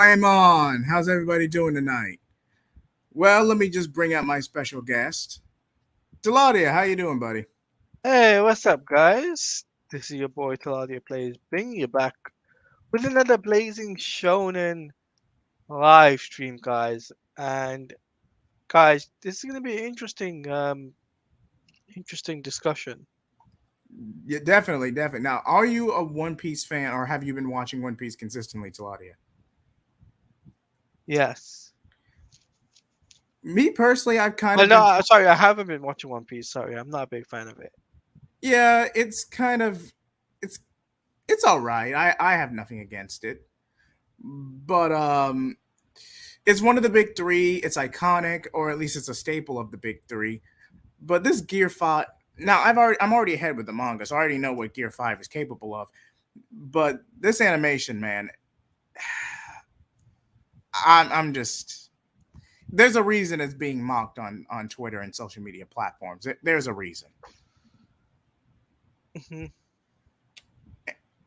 I'm on. How's everybody doing tonight? Well, let me just bring out my special guest. Deladia, how you doing, buddy? Hey, what's up, guys? This is your boy Claudia Plays, bringing you back with another Blazing Shonen live stream, guys. And guys, this is gonna be an interesting discussion. Yeah, definitely, definitely. Now, are you a One Piece fan, or have you been watching One Piece consistently, Deladia? Yes. Me personally, I've kind Well, of no, been. sorry, I haven't been watching One Piece. Sorry, I'm not a big fan of it. Yeah, it's kind of, it's it's all right. I have nothing against it, but it's one of the big three. It's iconic, or at least it's a staple of the big three. But this Gear Five. Now, I'm already ahead with the manga, so I already know what Gear Five is capable of. But this animation, man, I'm just there's a reason it's being mocked on Twitter and social media platforms. There's a reason. Hmm.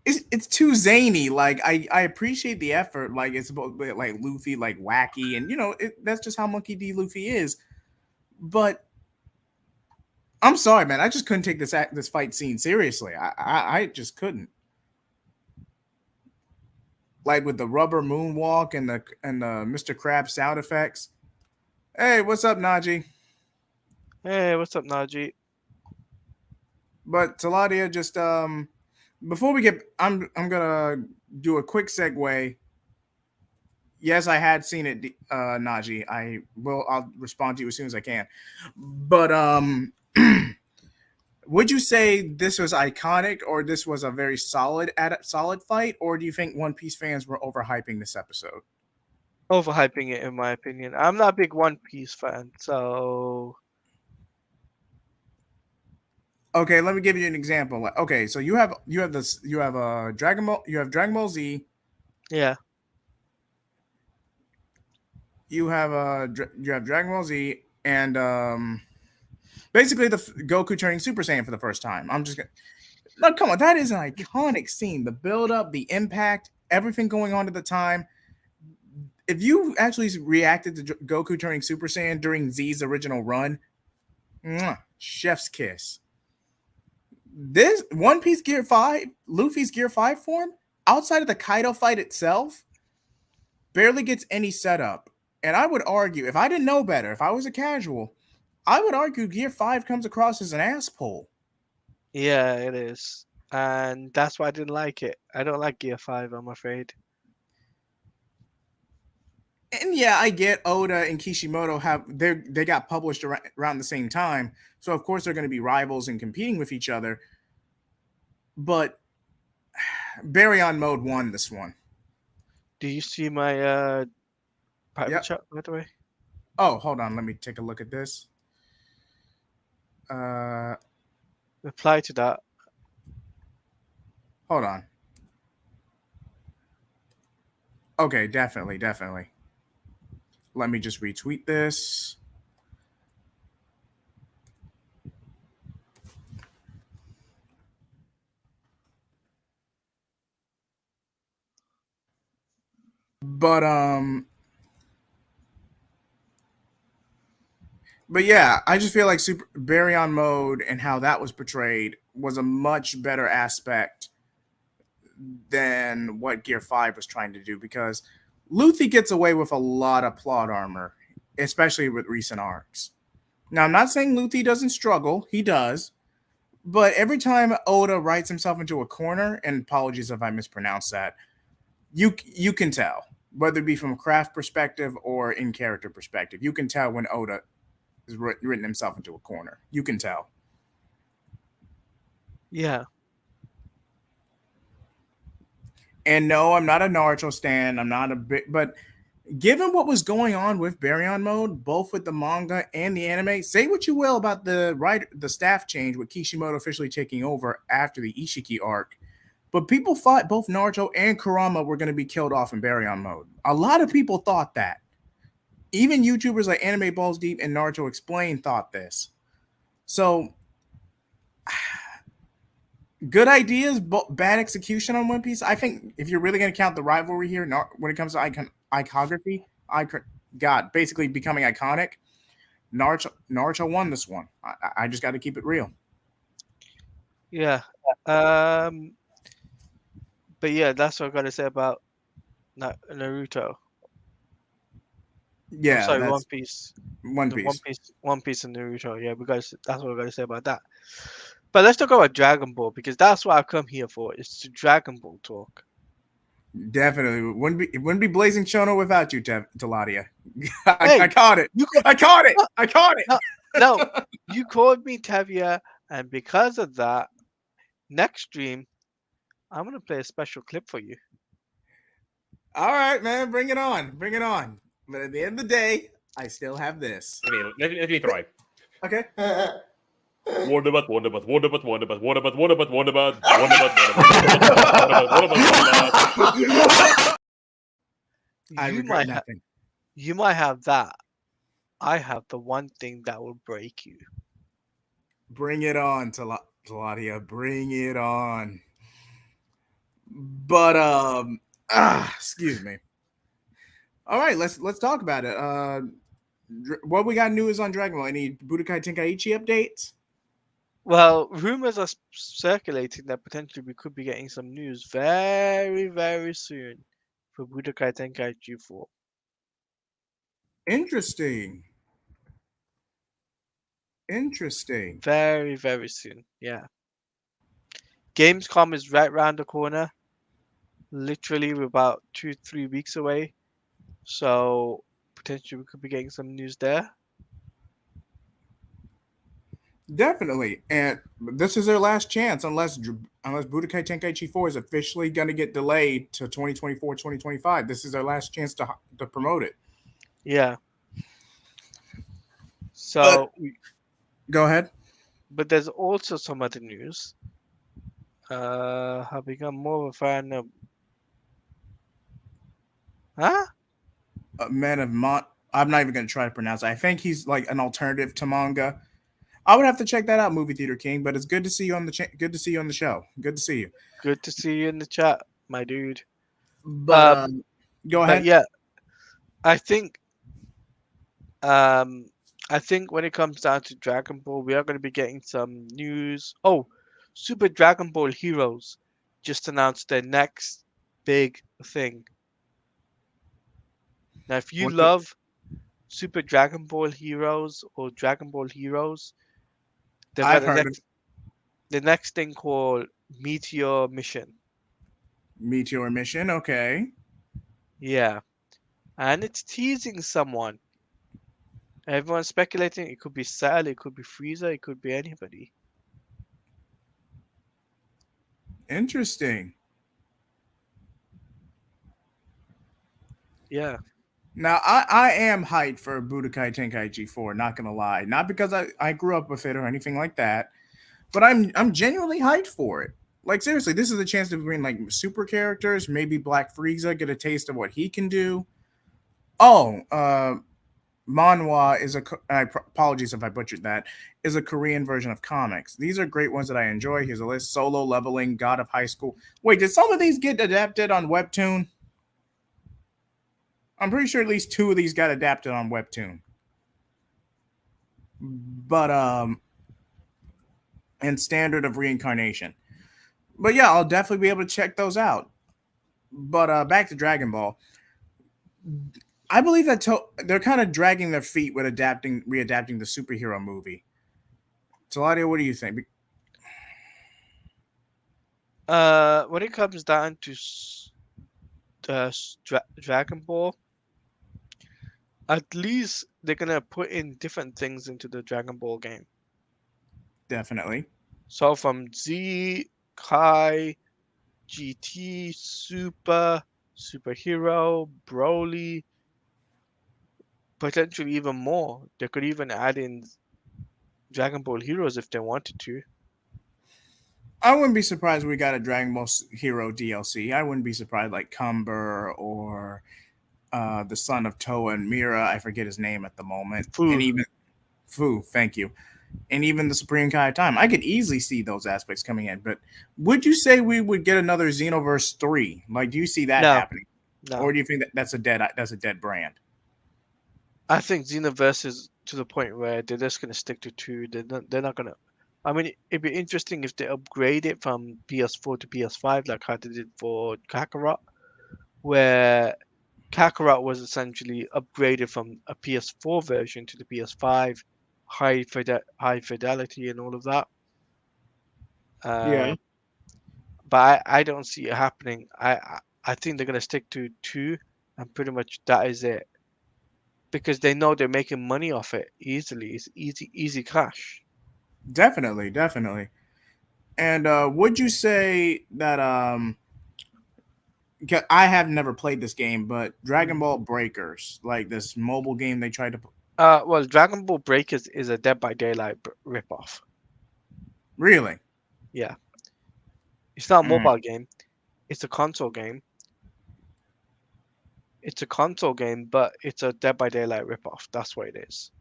It's too zany. Like I appreciate the effort. Like it's about like Luffy, like wacky, and that's just how Monkey D. Luffy is. But I'm sorry, man. I just couldn't take this fight scene seriously. I just couldn't. Like with the rubber moonwalk and the Mr. Crab sound effects. Hey, what's up, Najee? Hey, what's up, Najee? But Taladia, just before we get, I'm gonna do a quick segue. Yes, I had seen it, Najee. I'll respond to you as soon as I can. But would you say this was iconic, or this was a very solid fight, or do you think One Piece fans were overhyping this episode? Overhyping it, in my opinion. I'm not a big One Piece fan, so Okay, let me give you an example. Okay, so you have Dragon Ball Z, yeah. you have Dragon Ball Z, and basically Goku turning Super Saiyan for the first time. I'm just gonna no, come on, that is an iconic scene. The build up, the impact, everything going on at the time. If you actually reacted to Goku turning Super Saiyan during Z's original run, chef's kiss. This One Piece Gear Five, Luffy's Gear Five form, outside of the Kaido fight itself, barely gets any setup. And I would argue, if I didn't know better, if I was a casual, I would argue Gear 5 comes across as an ass pull. Yeah, it is. And that's why I didn't like it. I don't like Gear 5, I'm afraid. And yeah, I get Oda and Kishimoto they got published around the same time, so of course they're going to be rivals and competing with each other. But Barry on Mode won this one. Do you see my private Yep. chat, by the way? Oh, hold on, let me take a look at this. Uh, Reply to that. hold on. Okay, definitely, definitely. Let me just retweet this. But yeah, I just feel like Super Baryon mode and how that was portrayed was a much better aspect than what Gear 5 was trying to do, because Luffy gets away with a lot of plot armor, especially with recent arcs. Now, I'm not saying Luffy doesn't struggle, he does, but every time Oda writes himself into a corner, and apologies if I mispronounce that, you can tell, whether it be from a craft perspective or in character perspective, you can tell when Oda has written himself into a corner. You can tell. Yeah. And no, I'm not a Naruto stan. I'm not a bit, but given what was going on with Baryon mode, both with the manga and the anime, say what you will about the staff change with Kishimoto officially taking over after the Ishiki arc, but people thought both Naruto and Kurama were going to be killed off in Baryon mode. A lot of people thought that. Even YouTubers like Anime Balls Deep and Naruto Explain thought this. So good ideas, but bad execution on One Piece. I think if you're really going to count the rivalry here, when it comes to iconography, God, basically becoming iconic. Naruto won this one. I just got to keep it real. Yeah. Um. But yeah, that's what I gotta say about Naruto. I'm Yeah, sorry, One that's Piece. One The Piece. One Piece and Naruto. Yeah, because that's what I gotta say about that. But let's talk about Dragon Ball because that's what I've come here for. It's to Dragon Ball talk. Definitely wouldn't be Blazing Shono without you, Taladia. I Hey, caught it. you got I caught it. no, I caught no, it. no. You called me Tavia, and because of that, next stream I'm gonna play a special clip for you. All right, man, bring it on. Bring it on. But at the end of the day, I still have this. Let me try. Okay. Wonderbot, Wonderbot, Wonderbot, Wonderbot, Wonderbot, Wonderbot, Wonderbot, Wonderbot, Wonderbot, Wonderbot, Wonderbot. I You regret might have nothing. you might have that. I have the one thing that will break you. Bring it on, Taladia. Bring it on. But excuse me. All right, let's talk about it. What we got news on Dragon Ball? Any Budokai Tenkaichi updates? Well, rumors are circulating that potentially we could be getting some news very, very soon for Budokai Tenkaichi 4. Interesting. Interesting. Very, very soon. Yeah. Gamescom is right round the corner. Literally, we're about 2, 3 weeks away. So potentially we could be getting some news there. Definitely. And this is their last chance unless Budokai Tenkaichi 4 is officially going to get delayed to 2024, 2025. This is their last chance to promote it. Yeah. But So, go ahead. but there's also some other news. Have become more of a fan of. Huh? Man of I'm not even going to try to pronounce it. I think he's like an alternative to manga. I would have to check that out, Movie Theater King. But it's good to see you on the good to see you on the show. Good to see you. Good to see you in the chat, my dude. But Uh, go but ahead. yeah, I think um I think when it comes down to Dragon Ball, we are going to be getting some news. Oh, Super Dragon Ball Heroes just announced their next big thing. Now, if you What's it? love Super Dragon Ball Heroes or Dragon Ball Heroes, they've got I've heard of the next thing called Meteor Mission. Meteor Mission. Okay. Yeah, and it's teasing someone. Everyone's speculating it could be Cell, it could be Frieza, it could be anybody. Interesting. Yeah. Now I am hyped for Budokai Tenkaichi 4, not gonna lie. Not because I grew up with it or anything like that, but I'm genuinely hyped for it. Like seriously, this is a chance to bring like super characters, maybe Black Frieza, get a taste of what he can do. Oh, manhwa is apologies if I butchered that, is a Korean version of comics. These are great ones that I enjoy. Here's a list: Solo Leveling, God of High School. Wait, did some of these get adapted on Webtoon? I'm pretty sure at least two of these got adapted on Webtoon. But and Standard of Reincarnation. But yeah, I'll definitely be able to check those out. But back to Dragon Ball. I believe that they're kind of dragging their feet with readapting the superhero movie. Taladio, what do you think? When it comes down to Dragon Ball, at least they're gonna put in different things into the Dragon Ball game. Definitely. So from Z, Kai, GT, Super, Superhero, Broly, potentially even more. They could even add in Dragon Ball Heroes if they wanted to. I wouldn't be surprised we got a Dragon Ball Hero DLC. I wouldn't be surprised like Cumber or the son of Toa and Mira. I forget his name at the moment. Fu. And even Fu, thank you. And even the Supreme Kai of Time. I could easily see those aspects coming in. But would you say we would get another Xenoverse 3? Like, do you see that No, happening? No. or do you think that that's a dead brand? I think Xenoverse is to the point where they're just gonna stick to two. They're not gonna. I mean, it'd be interesting if they upgrade it from PS4 to PS5, like how they did for Kakarot, where Kakarot was essentially upgraded from a PS4 version to the PS5, high fidelity and all of that. Yeah, Uh, but I don't see it happening. I think they're gonna stick to two, and pretty much that is it because they know they're making money off it easily. It's easy cash. definitely, definitely. And would you say that 'Kay, I have never played this game, but Dragon Mhm. Ball Breakers, like this mobile game they tried to Well, Dragon Ball Breakers is a Dead by Daylight ripoff. really. Yeah, it's not a Mm. mobile game. It's a console game. It's a console game, but it's a Dead by Daylight ripoff. That's what it is.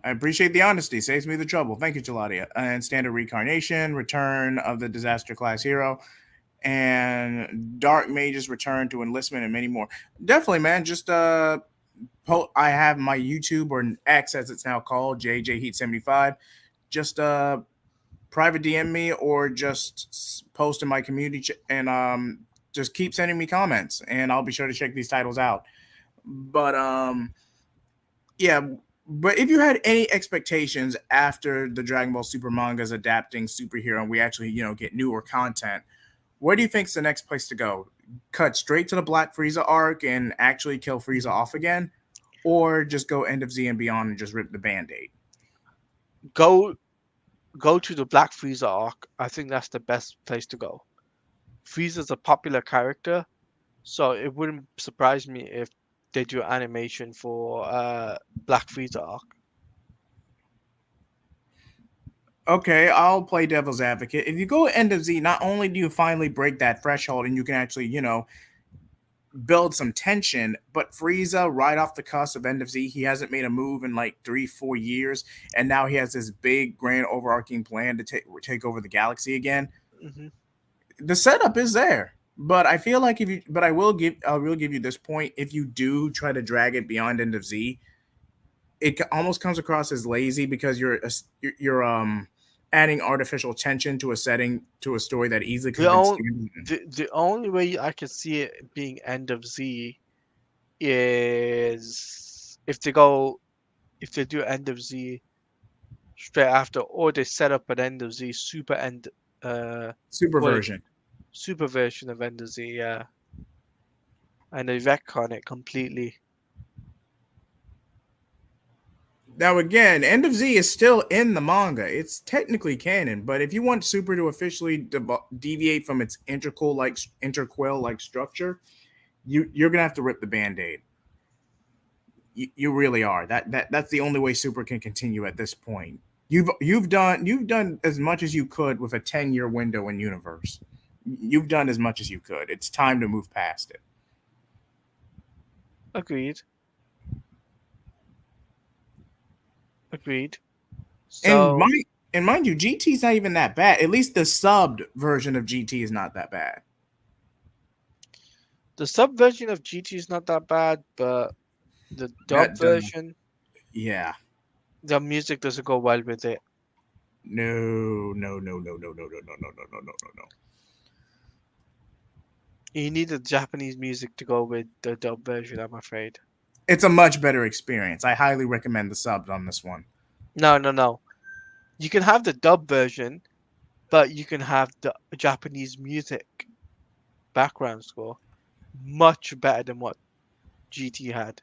I appreciate the honesty. Saves me the trouble. Thank you, Geladia. And Standard Reincarnation, Return of the Disaster Class Hero, and Dark Mage's Return to Enlistment, and many more. Definitely, man. Just I have my YouTube or X as it's now called, JJ Heat 75. Just private DM me or just post in my community and just keep sending me comments, and I'll be sure to check these titles out. But yeah, but if you had any expectations after the Dragon Ball Super manga is adapting superhero and we actually, get newer content, where do you think's the next place to go? Cut straight to the Black Frieza arc and actually kill Frieza Mhm. off again, or just go End of Z and Beyond and just rip the band-aid? Go go to the Black Frieza arc. I think that's the best place to go. Frieza's a popular character, so it wouldn't surprise me if they do animation for Black Frieza arc. Okay, I'll play devil's advocate. If you go End of Z, not only do you finally break that threshold and you can actually, build some tension. But Frieza, right off the cusp of End of Z, he hasn't made a move in like 3, 4 years, and now he has this big, grand, overarching plan to take over the galaxy again. Hmm. The setup is there, but I feel like but I will give you this point. If you do try to drag it beyond End of Z, it almost comes across as lazy because you're adding artificial tension to a setting to a story that easily could The have been only standalone. the only way I can see it being End of Z is if they do End of Z straight after, or they set up an End of Z Super well, version. super version of End of Z, yeah, and they retcon it completely. Now again, End of Z is still in the manga. It's technically canon, but if you want Super to officially deviate from its interquill like structure, you're gonna have to rip the band-aid. You really are. That's the only way Super can continue at this point. You've done as much as you could with a 10-year window in universe. You've done as much as you could. It's time to move past it. Agreed. Agreed. And So mind and mind you, GT's not even that bad. At least the subbed version of GT is not that bad. the sub version of GT is not that bad, but the dub That version, yeah. the music doesn't go well with it. No, no, no, no, no, no, no, no, no, no, no, no, no, no. You need the Japanese music to go with the dub version, I'm afraid. It's a much better experience. I highly recommend the subs on this one. No, no, no. You can have the dub version, but you can have the Japanese music background score much better than what GT had.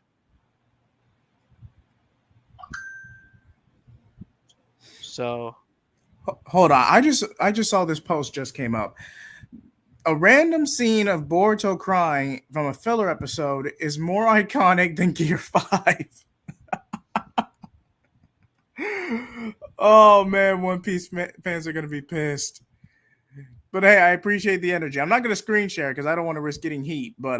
So Hold on. I just saw this post just came up. A random scene of Boruto crying from a filler episode is more iconic than Gear 5. Oh man, One Piece fans are going to be pissed. But hey, I appreciate the energy. I'm not going to screen share because I don't want to risk getting heat, but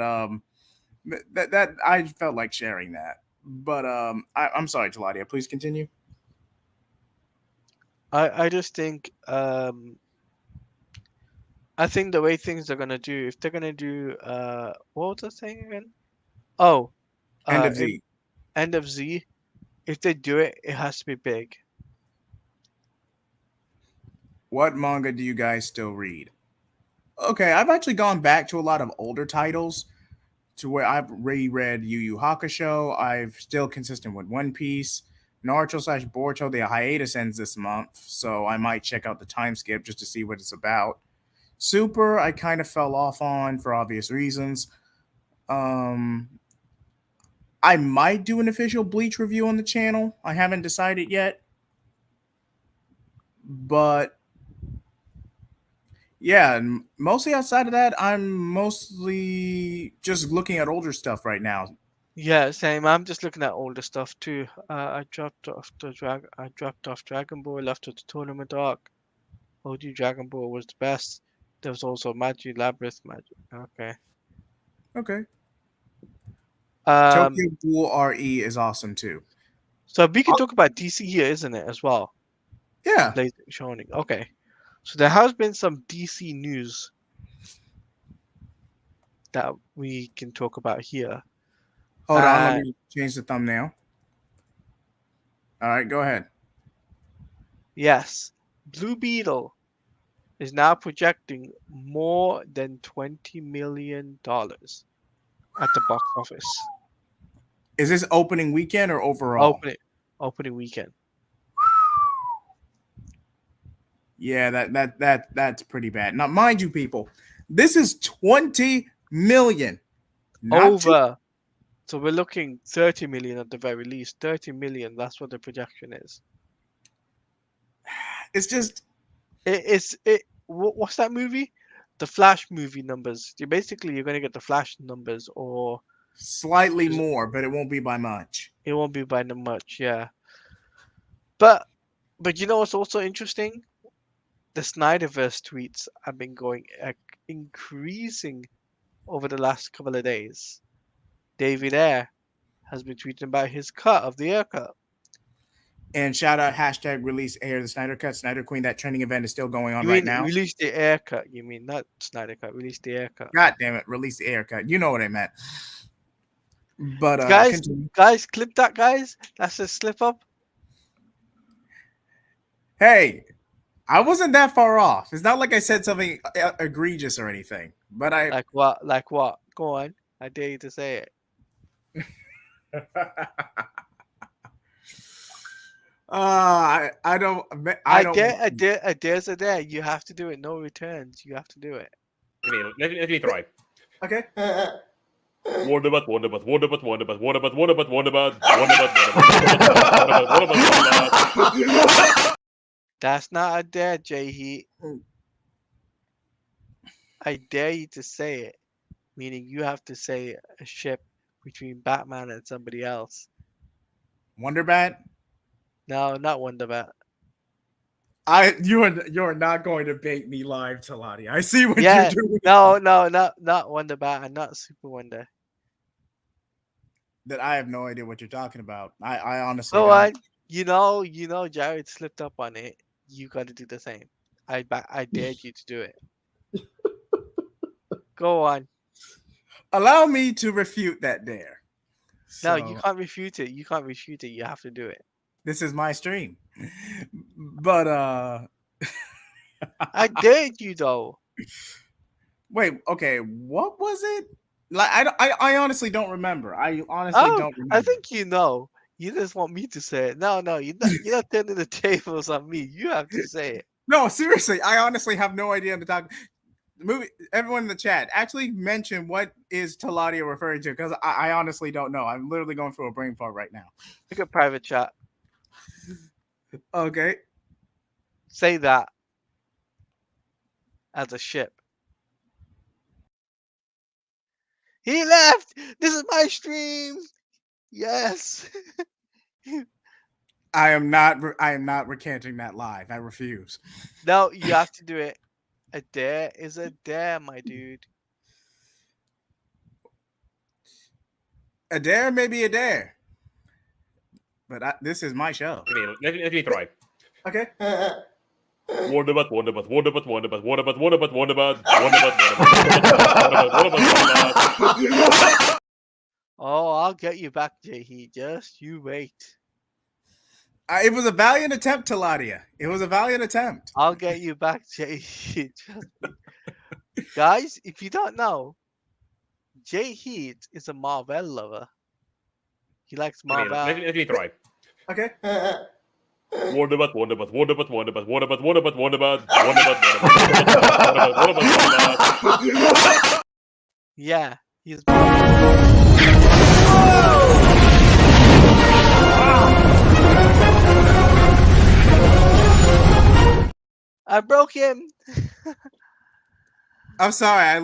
that I felt like sharing that. But I'm sorry, Taladia. Please continue. I just think I think the way things are gonna do, if they're gonna do, what was I saying again? Oh, End of in Z. End of Z. If they do it, it has to be big. What manga do you guys still read? Okay, I've actually gone back to a lot of older titles to where I've reread Yu Yu Hakusho. I've still consistent with One Piece. Naruto slash Boruto, the hiatus ends this month, so I might check out the time skip just to see what it's about. Super, I kind of fell off on for obvious reasons. Um, I might do an official Bleach review on the channel. I haven't decided yet, but yeah, mostly outside of that, I'm mostly just looking at older stuff right now. Yeah, same. I'm just looking at older stuff too. I dropped off Dragon Ball after the tournament arc. OG Dragon Ball was the best. There was also Magic Labyrinth Magic. Okay. Okay. Um. Tokyo Ghoul RE is awesome too. So we can talk about DC here, isn't it, as well? Yeah. Blazing Shonen. Okay. So there has been some DC news that we can talk about here. Hold on, let me change the thumbnail. All right, go ahead. Yes, Blue Beetle is now projecting more than $20 million at the box office. Is this opening weekend or overall? Opening weekend. Yeah, that's pretty bad. Now, mind you, people, this is 20 million. Over. So we're looking 30 million at the very least. 30 million, that's what the projection is. It's just what's that movie? The Flash movie numbers. You're gonna get the Flash numbers, or slightly more, but it won't be by much. It won't be by much, yeah. But you know what's also interesting? The Snyderverse tweets have been going increasing over the last couple of days. David Ayer has been tweeting about his cut of the Ayer cut. And shout out hashtag release Ayer the Snyder Cut. Snyder Queen, that trending event is still going on right now. Release the Ayer cut. You mean not Snyder cut, release the Ayer cut. God damn it, release the Ayer cut. You know what I meant. But guys, clip that, guys. That's a slip up. Hey, I wasn't that far off. It's not like I said something egregious or anything. But I like what? Like what? Go on. I dare you to say it. I dare's a dare. You have to do it. No returns. You have to do it. Let me try. Okay. Wonderbot, Wonderbot, Wonderbot, Wonderbot, Wonderbot, Wonderbot, Wonderbot, Wonderbot. That's not a dare, Jay Heat. I dare you to say it, meaning you have to say a ship between Batman and somebody else. Wonderbat? No, not Wonderbat. You're not going to bait me live, Talati. I see what you're doing. No, not Wonderbat and not Super Wonder. That I have no idea what you're talking about. I honestly Go don't. on. You know Jared slipped up on it. You got to do the same. I dared you to do it. Go on. Allow me to refute that dare. No, you can't refute it. You can't refute it. You have to do it. This is my stream. But I dared you though. Wait, okay, what was it? Like I honestly don't remember. I honestly don't remember. I think you know. You just want me to say it. No, you're not turning the tables on me. You have to say it. No, seriously, I honestly have no idea the talk. The movie. Everyone in the chat actually mention what is Taladia referring to, because I honestly don't know. I'm literally going through a brain fart right now. Look at private chat. Okay. Say that as a ship. He left. This is my stream. Yes. I am not recanting that live. I refuse. No, you have to do it. A dare is a dare, my dude. A dare may be a dare, but this is my show. Let me try. Okay. Wonderbat, Wonderbat, Wonderbat, Wonderbat, Wonderbat, Wonderbat, Wonderbat, Wonderbat, Wonderbat, Wonderbat. Oh, I'll get you back, Jay. Just you wait. It was a valiant attempt, Taladia. It was a valiant attempt. I'll get you back, Jay. Just wait. Guys, if you don't know, Jay Heat is a Marvel lover. He likes Okay, Marvel. let me try. Okay. Wonderbat, Wonderbat, Wonderbat, Wonderbat, Wonderbat, Wonderbat, Wonderbat, Wonderbat, Wonderbat, Wonderbat, Wonderbat. Yeah, he's Marvel. I broke him. I'm sorry.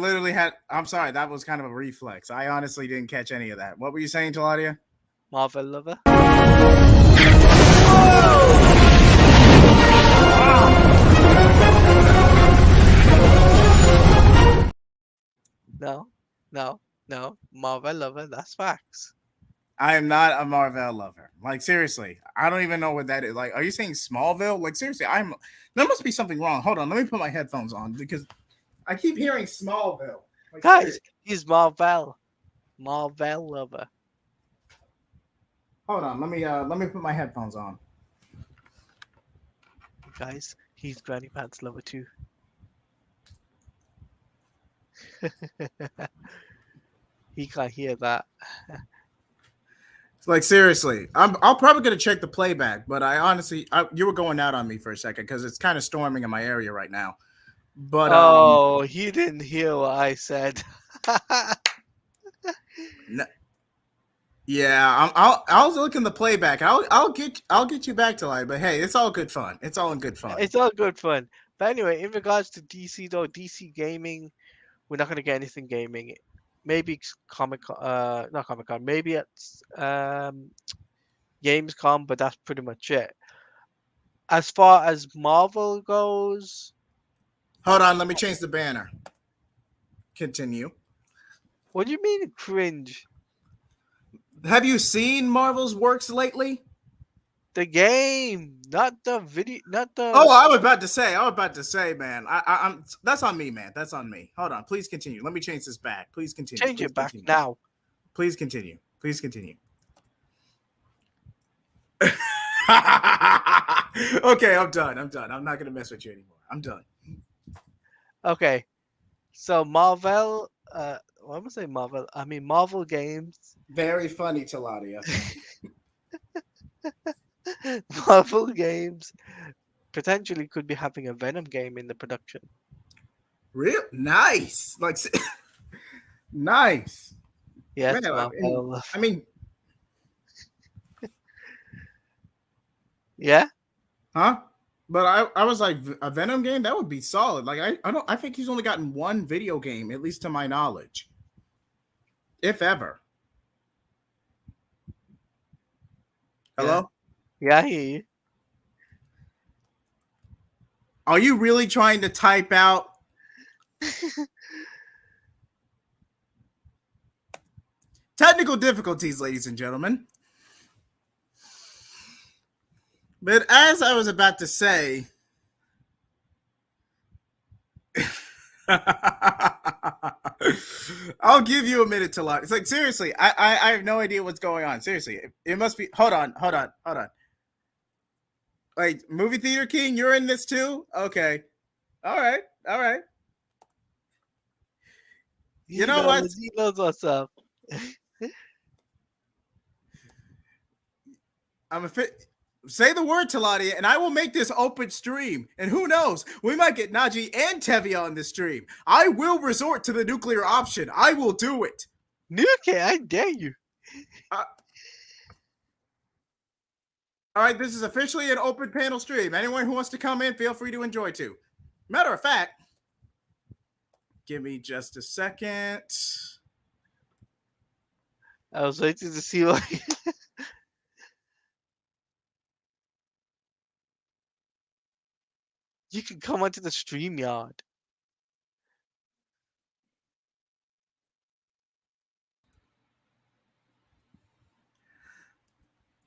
I'm sorry. That was kind of a reflex. I honestly didn't catch any of that. What were you saying, Taladia? Marvel lover. No. Marvel lover. That's facts. I am not a Marvel lover. Like, seriously, I don't even know what that is. Like, are you saying Smallville? Like, seriously, there must be something wrong. Hold on, let me put my headphones on because I keep hearing Smallville. Like, Guys, seriously. he's Marvel lover. Hold on, let me put my headphones on. Guys, he's Granny Pants lover too. He can't hear that. Like, seriously, I'll probably gonna check the playback, but you were going out on me for a second because it's kind of storming in my area right now. But oh, he didn't hear what I said. yeah, I'll look in the playback. I'll get you back to life. But hey, it's all good fun. It's all in good fun. It's all good fun. But anyway, in regards to DC though, DC gaming, we're not gonna get anything gaming. Maybe not Comic Con. Maybe it's Gamescom, but that's pretty much it. As far as Marvel goes, Hold on, let me change the banner. Continue. what do you mean cringe? Have you seen Marvel's works lately? The game, not the video, not the. Oh, I was about to say, man. I'm that's on me, man. That's on me. Hold on, please continue. Let me change this back. Please continue. Change Please it back continue. now. Please continue. Please continue. Okay, I'm done. I'm not gonna mess with you anymore. I'm done. Okay, so Marvel. What am I saying? Marvel. I mean Marvel games. Very funny, Taladia. Marvel games potentially could be having a Venom game in the production. Real nice, like nice. Yes, Man, Marvel. I mean, Yeah. huh? But I was like, a Venom game that would be solid. Like I think he's only gotten one video game, at least to my knowledge, if ever. Hello? Yeah, I hear you. Are you really trying to type out? Technical difficulties, ladies and gentlemen. But as I was about to say, I'll give you a minute to lock. It's like, seriously, I have no idea what's going on. Seriously, it must be. Hold on. Like, Movie Theater King, you're in this too? Okay. All right. You know what? He knows what's up. Say the word, Taladia, and I will make this open stream. And who knows? We might get Najee and Tevia on this stream. I will resort to the nuclear option. I will do it. Nuke, I dare you. All right, this is officially an open panel stream. Anyone who wants to come in, feel free to enjoy too. Matter of fact, give me just a second. I was waiting to see what. You can come onto the stream yard.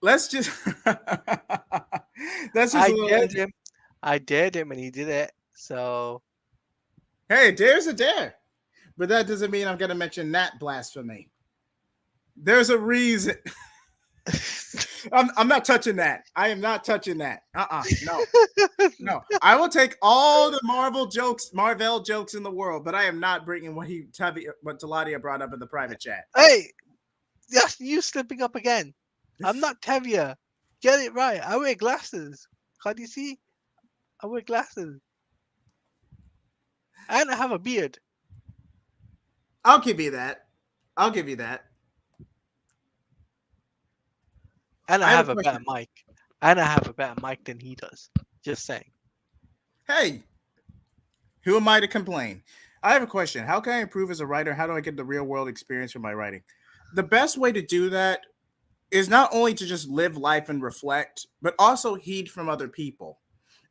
Let's just. That's just I a little. dared him. I dared him and he did it. So Hey, dare's a dare. But that doesn't mean I'm going to mention that blasphemy. There's a reason. I'm not touching that. I am not touching that. No. No. I will take all the Marvel jokes in the world, but I am not bringing what Taladia brought up in the private chat. hey, that's you slipping up again. I'm not Tevia. Get it right. I wear glasses. Can't you see? I wear glasses. And I have a beard. I'll give you that. I'll give you that. And I I have have a a better question. mic. And I have a better mic than he does. Just saying. Hey, who am I to complain? I have a question. How can I improve as a writer? How do I get the real world experience from my writing? The best way to do that is not only to just live life and reflect, but also heed from other people.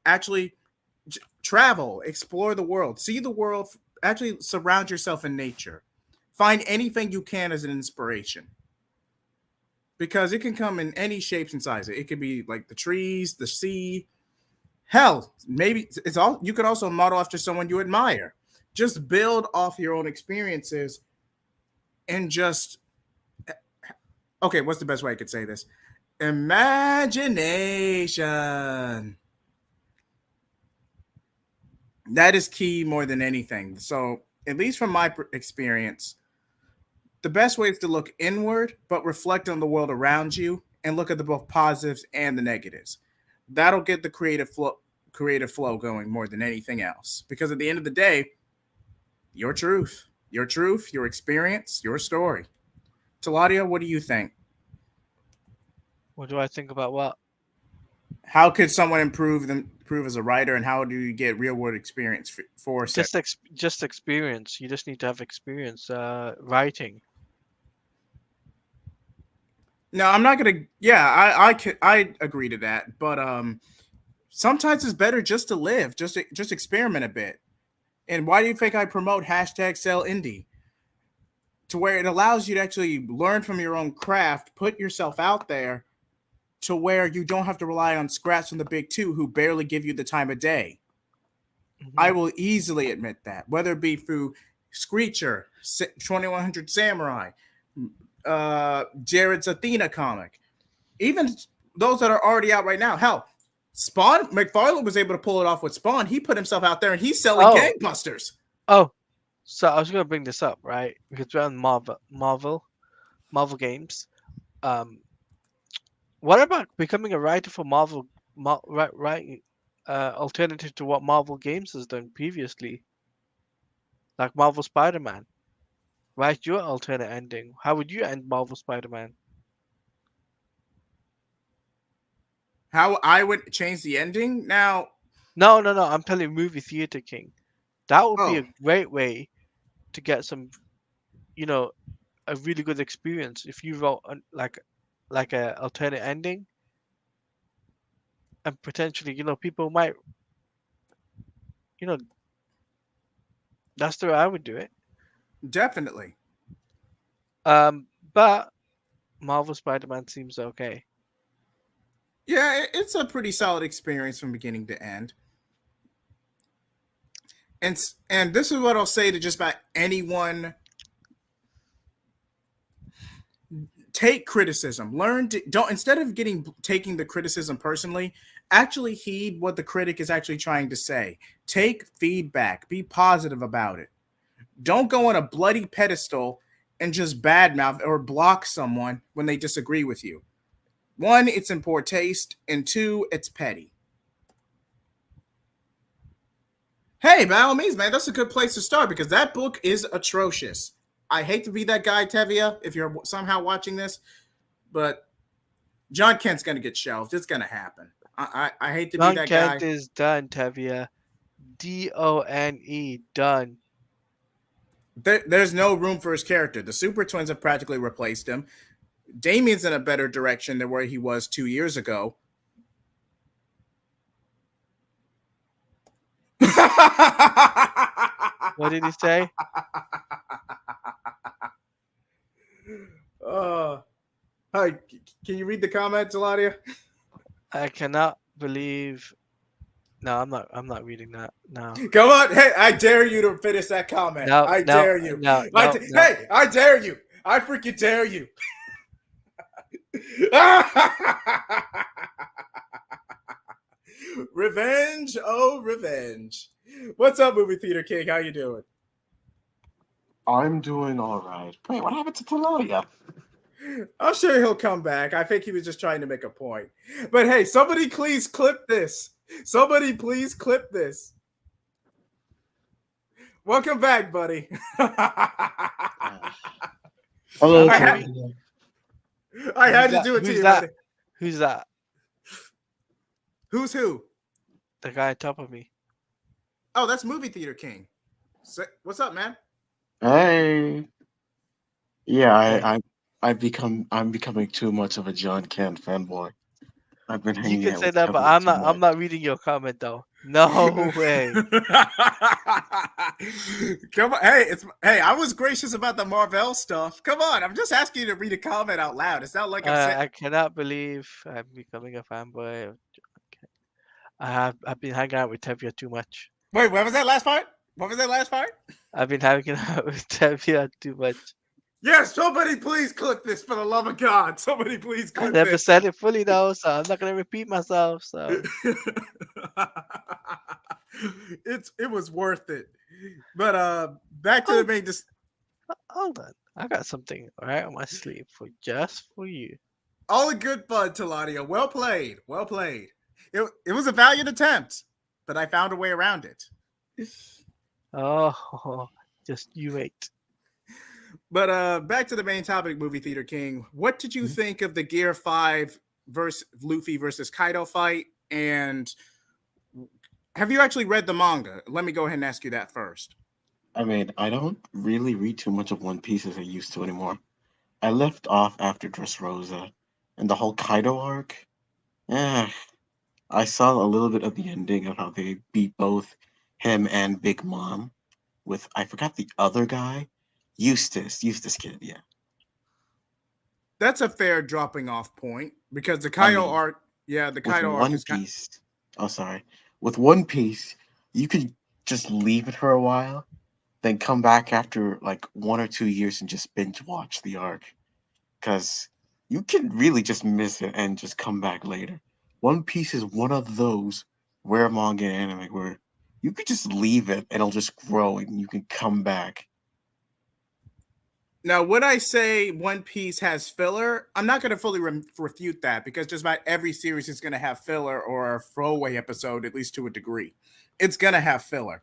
Actually, travel, explore the world, see the world, actually surround yourself in nature. Find anything you can as an inspiration because it can come in any shapes and sizes. It could be like the trees, the sea. Hell, maybe it's all you could also model after someone you admire. Just build off your own experiences and just okay, what's the best way I could say this? Imagination. That is key more than anything. So, at least from my experience, the best way is to look inward, but reflect on the world around you and look at the both positives and the negatives. That'll get the creative flow going more than anything else. Because at the end of the day, your experience, your story. Taladia, what do you think? What do I think about what? How could someone improve as a writer, and how do you get real world experience for set? Just experience. You just need to have experience writing. No, I'm not gonna. Yeah, I agree to that, but sometimes it's better just to live, just experiment a bit. And why do you think I promote hashtag sell indie? To where it allows you to actually learn from your own craft, put yourself out there, to where you don't have to rely on scraps from the big two who barely give you the time of day. I Hmm. will easily admit that, whether it be through Screecher, 2100 Samurai, Jared's Athena comic, even those that are already out right now. Hell, Spawn McFarlane was able to pull it off with Spawn. He put himself out there and he's selling Oh, gangbusters. oh. So I was gonna bring this up, right? Because we're on Marvel games. Um, what about becoming a writer for Marvel? Right, alternative to what Marvel Games has done previously, like Marvel Spider-Man. Write your alternate ending. How would you end Marvel Spider-Man? How I would change the ending now? No, no, no. I'm telling Movie Theater King. That would be Oh, a great way to get some, you know, a really good experience if you wrote like a alternate ending, and potentially, people might, you know, that's the way I would do it. definitely. But Marvel Spider-Man seems okay. Yeah, it's a pretty solid experience from beginning to end. And this is what I'll say to just about anyone: take criticism. Learn to don't instead of taking the criticism personally, actually heed what the critic is actually trying to say. Take feedback. Be positive about it. Don't go on a bloody pedestal and just badmouth or block someone when they disagree with you. One, it's in poor taste, and two, it's petty. Hey, by all means, man, that's a good place to start because that book is atrocious. I hate to be that guy, Tevia, if you're somehow watching this, but John Kent's going to get shelved. It's going to happen. I hate to be John that Kent guy. is done, Tevia. Done. Done. There's no room for his character. The Super Twins have practically replaced him. Damien's in a better direction than where he was 2 years ago. What did he say? uh, hi, can you read the comment, Eladia? I cannot believe No, I'm not. I'm not reading that. No. Come on, hey, I dare you to finish that comment. No. I No. dare you. No. No. No. Hey, I dare you. I freaking dare you. Revenge, oh revenge. What's up, movie theater king? How you doing? I'm doing all right. Wait, what happened to Taloya? I'm sure he'll come back. I think he was just trying to make a point. But hey, somebody please clip this. Somebody please clip this. Welcome back, buddy. Hello, I had- Taloya. I had to do it to Who's you, that? buddy. Who's that? Who's who? The guy on top of me. Oh, that's movie theater king. What's up, man? Hey. Yeah, Hey. I'm becoming too much of a John Ken fanboy. I've been You hanging can out say with that, but Kevin I'm too not. I'm much. not reading your comment though. No way. Come on, hey, I was gracious about the Marvel stuff. Come on, I'm just asking you to read a comment out loud. It's not like I'm saying. I cannot believe I'm becoming a fanboy. I've been hanging out with Tevia too much. Wait, what was that last part? What was that last part? I've been hanging out with Tevia too much. Yes, somebody please clip this for the love of God. Somebody please I clip never this. said it fully though, so I'm not gonna repeat myself. So It was worth it. But back to the main hold on, I got something right on my sleeve for just for you. all in good fun, Teladio. Well played. Well played. It was a valiant attempt, but I found a way around it. Oh, just you wait. But back to the main topic, movie theater king. What did you think of the Gear 5 versus Luffy versus Kaido fight? And have you actually read the manga? Let me go ahead and ask you that first. I mean, I don't really read too much of One Piece as I used to anymore. I left off after Dressrosa, and the whole Kaido arc. Eh, I saw a little bit of the ending of how they beat both him and Big Mom with I forgot the other guy, Eustace Kid. Yeah, That's a fair dropping off point because the I Kaido mean, arc, yeah, the with Kaido arc One is kind. Piece. Oh, sorry. With One Piece, you could just leave it for a while, then come back after like 1 or 2 years and just binge watch the arc, because you can really just miss it and just come back later. One Piece is one of those rare manga and anime where you could just leave it and it'll just grow and you can come back. Now, would I say One Piece has filler? I'm not going to fully refute that because just about every series is going to have filler or a throwaway episode, at least to a degree. It's going to have filler.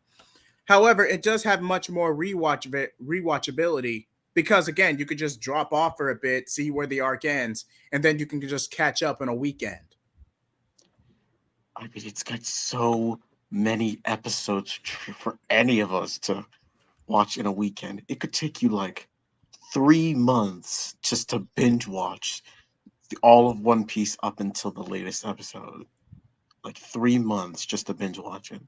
However, it does have much more rewatchability because, again, you could just drop off for a bit, see where the arc ends, and then you can just catch up in a weekend. I mean, it's got so many episodes for any of us to watch in a weekend. It could take you like 3 months just to binge watch all of One Piece up until the latest episode. Like 3 months just to binge watch it.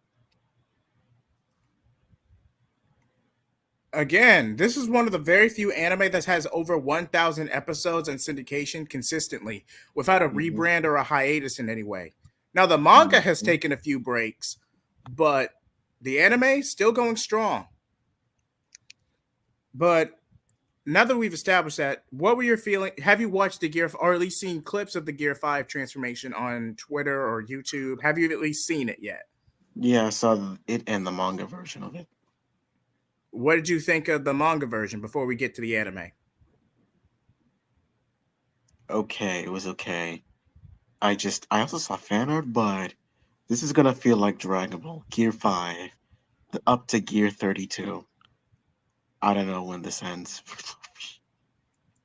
Again, this is one of the very few anime that has over 1,000 episodes and syndication consistently without a rebrand or a hiatus in any way. Now, the manga has taken a few breaks, but the anime still going strong. But now that we've established that, what were your feelings? Have you watched the Gear, or at least seen clips of the Gear 5 transformation on Twitter or YouTube? Have you at least seen it yet? Yeah, I saw it and the manga version of it. What did you think of the manga version before we get to the anime? Okay, it was okay. I also saw fan art, but this is gonna feel like Dragon Ball Gear 5, up to Gear 32. I don't know when this ends.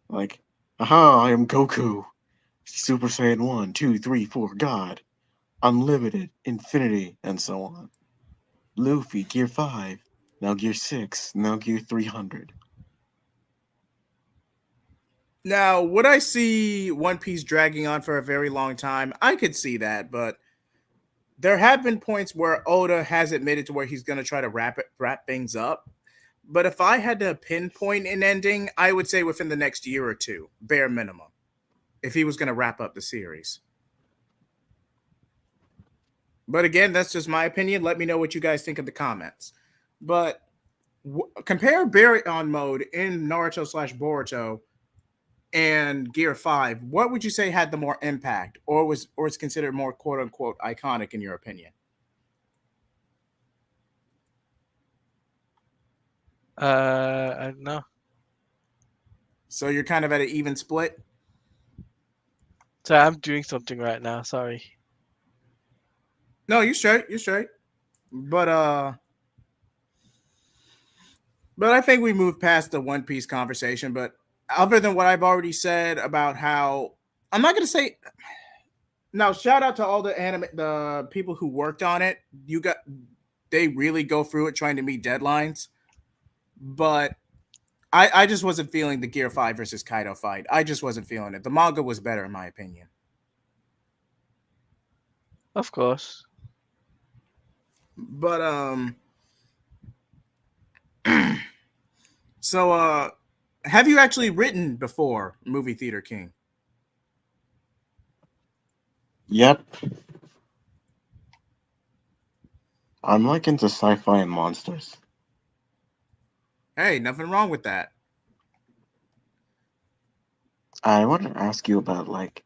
Like, aha, I am Goku. Super Saiyan 1, 2, 3, 4, God. Unlimited, Infinity, and so on. Luffy, Gear 5. Now Gear 6. Now Gear 300. Now, would I see One Piece dragging on for a very long time? I could see that, but there have been points where Oda has admitted to where he's going to try to wrap things up. But if I had to pinpoint an ending, I would say within the next year or two, bare minimum, if he was going to wrap up the series. But again, that's just my opinion. Let me know what you guys think in the comments. But compare Baryon mode in Naruto slash Boruto and Gear 5. What would you say had the more impact, or is considered more quote unquote iconic in your opinion? I don't know. So you're kind of at an even split. So I'm doing something right now. Sorry. No, you're straight. You're straight. But I think we moved past the One Piece conversation. But other than what I've already said about how I'm not gonna say now, shout out to all the people who worked on it. They really go through it trying to meet deadlines. But I just wasn't feeling the Gear 5 versus Kaido fight. I just wasn't feeling it. The manga was better in my opinion. Of course. But so have you actually written before Movie Theater King? Yep. I'm like into sci-fi and monsters. Hey, nothing wrong with that. I want to ask you about like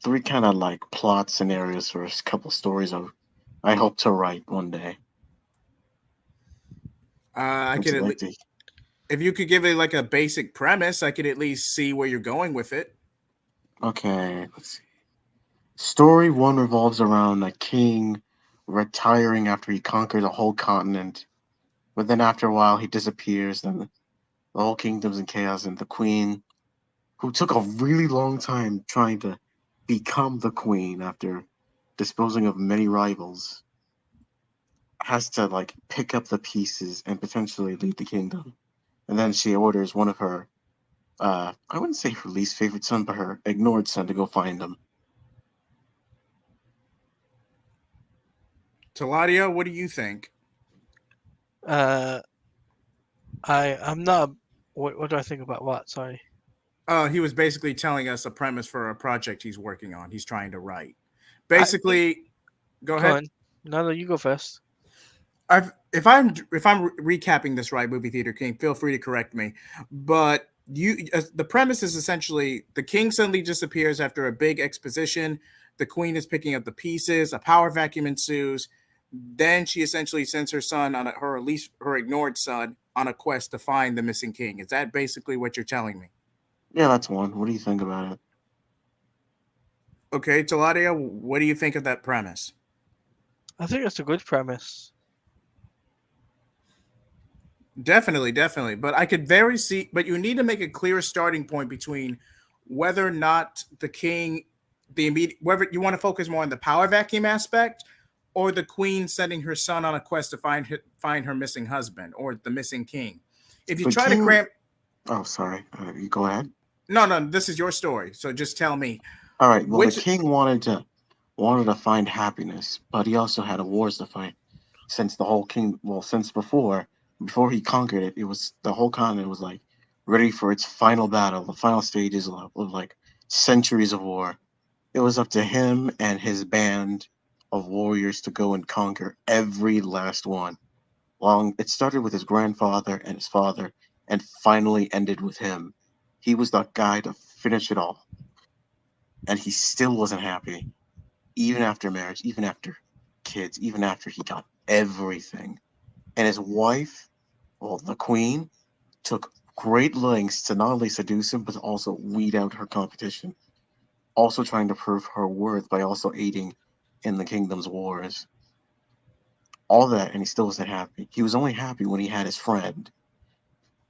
three kind of like plot scenarios for a couple stories I hope to write one day. I Would could you like to? if you could give it like a basic premise, I could at least see where you're going with it. Okay, let's see. Story one revolves around a king retiring after he conquered a whole continent, but then after a while he disappears. Then the whole kingdom's in chaos, and the queen, who took a really long time trying to become the queen after disposing of many rivals, has to like pick up the pieces and potentially lead the kingdom. And then she orders one of her, I wouldn't say her least favorite son, but her ignored son to go find him. Taladia, what do you think? Uh, I'm not. What do I think about what? Sorry. He was basically telling us a premise for a project he's working on. He's trying to write. I think. Basically, go Go ahead. on. No, if you go first. If I'm recapping this right, Movie Theater King, feel free to correct me. But the premise is essentially the king suddenly disappears after a big exposition. The queen is picking up the pieces. A power vacuum ensues. Then she essentially sends her son her at least her ignored son on a quest to find the missing king. Is that basically what you're telling me? Yeah, that's one. What do you think about it? Okay, Taladia, what do you think of that premise? I think it's a good premise. Definitely, definitely. But I could very see, but you need to make a clear starting point between whether or not the king, the immediate, whether you want to focus more on the power vacuum aspect or the queen sending her son on a quest to find her missing husband or the missing king. If you The try to king. cram, Oh, sorry. You go ahead. no, this is your story. So just tell me All right. Well, the which, king wanted to find happiness, but he also had a wars to fight. Since the whole king, well, since before he conquered it, it was the whole continent was like ready for its final battle, the final stages of like centuries of war. It was up to him and his band of warriors to go and conquer every last one. Long it started with his grandfather and his father, and finally ended with him. He was the guy to finish it all, and he still wasn't happy, even after marriage, even after kids, even after he got everything. And his wife, well, the queen, took great lengths to not only seduce him, but also weed out her competition. Also trying to prove her worth by also aiding in the kingdom's wars. All that, and he still wasn't happy. He was only happy when he had his friend,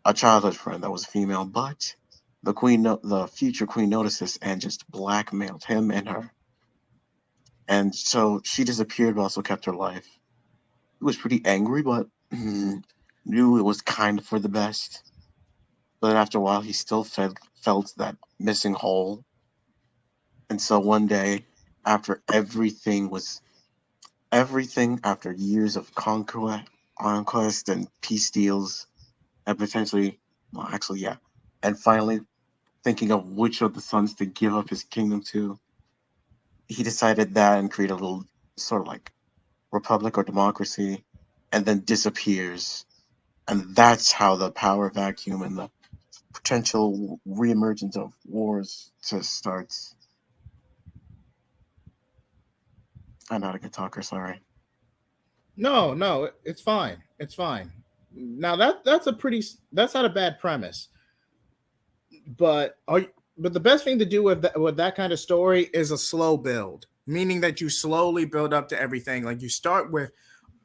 a childhood friend that was female, but the future queen noticed this and just blackmailed him and her. And so she disappeared, but also kept her life. He was pretty angry, but knew it was kind of for the best. But then after a while, he still felt that missing hole. And so one day, after after years of conquest and peace deals, and potentially, well, actually, yeah, and finally thinking of which of the sons to give up his kingdom to, he decided that and created a little sort of like republic or democracy, and then disappears. And that's how the power vacuum and the potential reemergence of wars just starts. I'm not a good talker, sorry. No, no, it's fine. It's fine. Now that's not a bad premise. But but the best thing to do with that kind of story is a slow build, meaning that you slowly build up to everything. Like you start with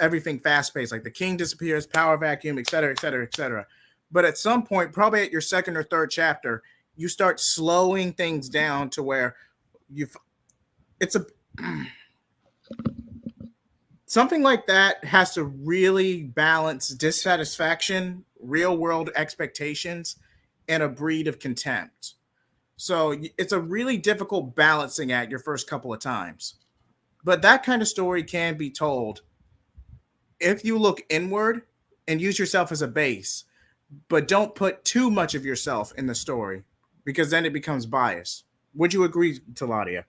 everything fast paced, like the king disappears, power vacuum, et cetera, et cetera, et cetera. But at some point, probably at your second or third chapter, you start slowing things down to where you it's a something like that has to really balance dissatisfaction, real world expectations, and a breed of contempt. So it's a really difficult balancing act your first couple of times. But that kind of story can be told if you look inward and use yourself as a base, but don't put too much of yourself in the story because then it becomes biased. Would you agree, Taladia?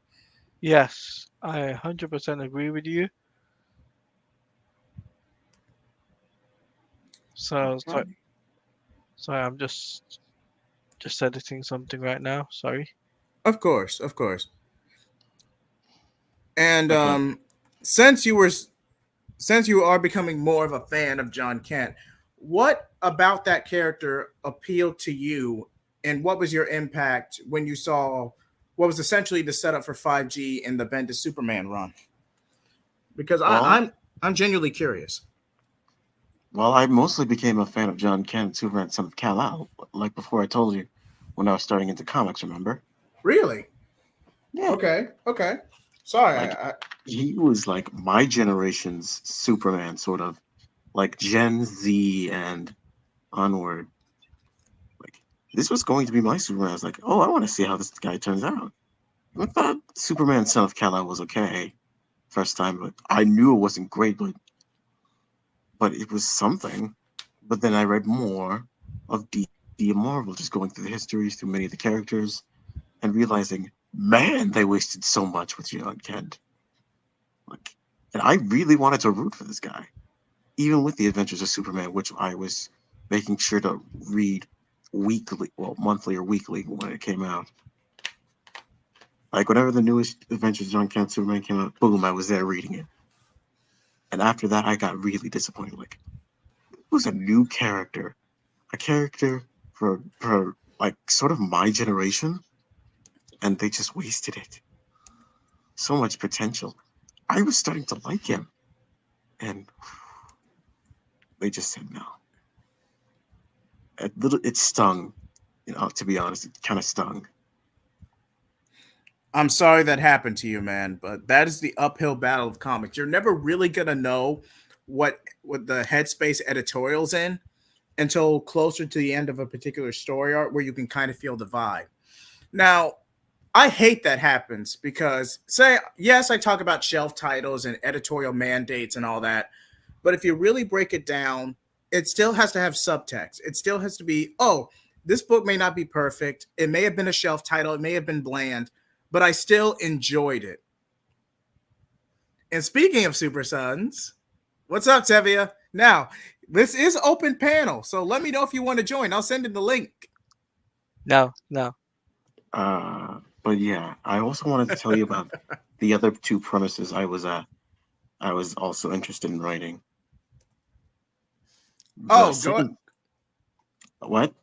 Yes, I 100% agree with you. So sorry, Okay. sorry, I'm just editing something right now. Sorry. Of course, of course. And Okay. since you were since you are becoming more of a fan of John Kent, what about that character appealed to you, and what was your impact when you saw what was essentially the setup for 5G in the Bendis Superman run? Because Well, I'm genuinely curious. I mostly became a fan of John Kent, Superman, Son of Kal-El, like before I told you, when I was starting into comics. Remember? Really? Yeah. Okay, okay. Sorry, Like he was like my generation's Superman, sort of like Gen Z and onward. Like this was going to be my Superman. I was like, oh, I want to see how this guy turns out. I thought Superman Son of Kal-El was okay first time, but I knew it wasn't great, but it was something. But then I read more of DC and Marvel, just going through the histories, through many of the characters, and realizing, man, they wasted so much with John Kent. Like, and I really wanted to root for this guy, even with the Adventures of Superman, which I was making sure to read weekly, well, monthly or weekly when it came out. Like whenever the newest Adventures of John Kent Superman came out, boom, I was there reading it. And after that, I got really disappointed. Like, it was a new character, a character for like sort of my generation, and they just wasted it. So much potential. I was starting to like him, and they just said no. It stung, to be honest, it kind of stung. I'm sorry that happened to you, man, but that is the uphill battle of comics. You're never really gonna know what the headspace editorial's in until closer to the end of a particular story arc where you can kind of feel the vibe. Now, I hate that happens because say yes, I talk about shelf titles and editorial mandates and all that, but if you really break it down, it still has to have subtext. It still has to be, oh, this book may not be perfect. It may have been a shelf title, it may have been bland, but I still enjoyed it. And speaking of Super Sons, what's up, Tevia? Now, this is open panel, so let me know if you want to join. I'll send in the link. No, no. But yeah, I also wanted to tell you about the other two premises I was also interested in writing. The Oh, second what?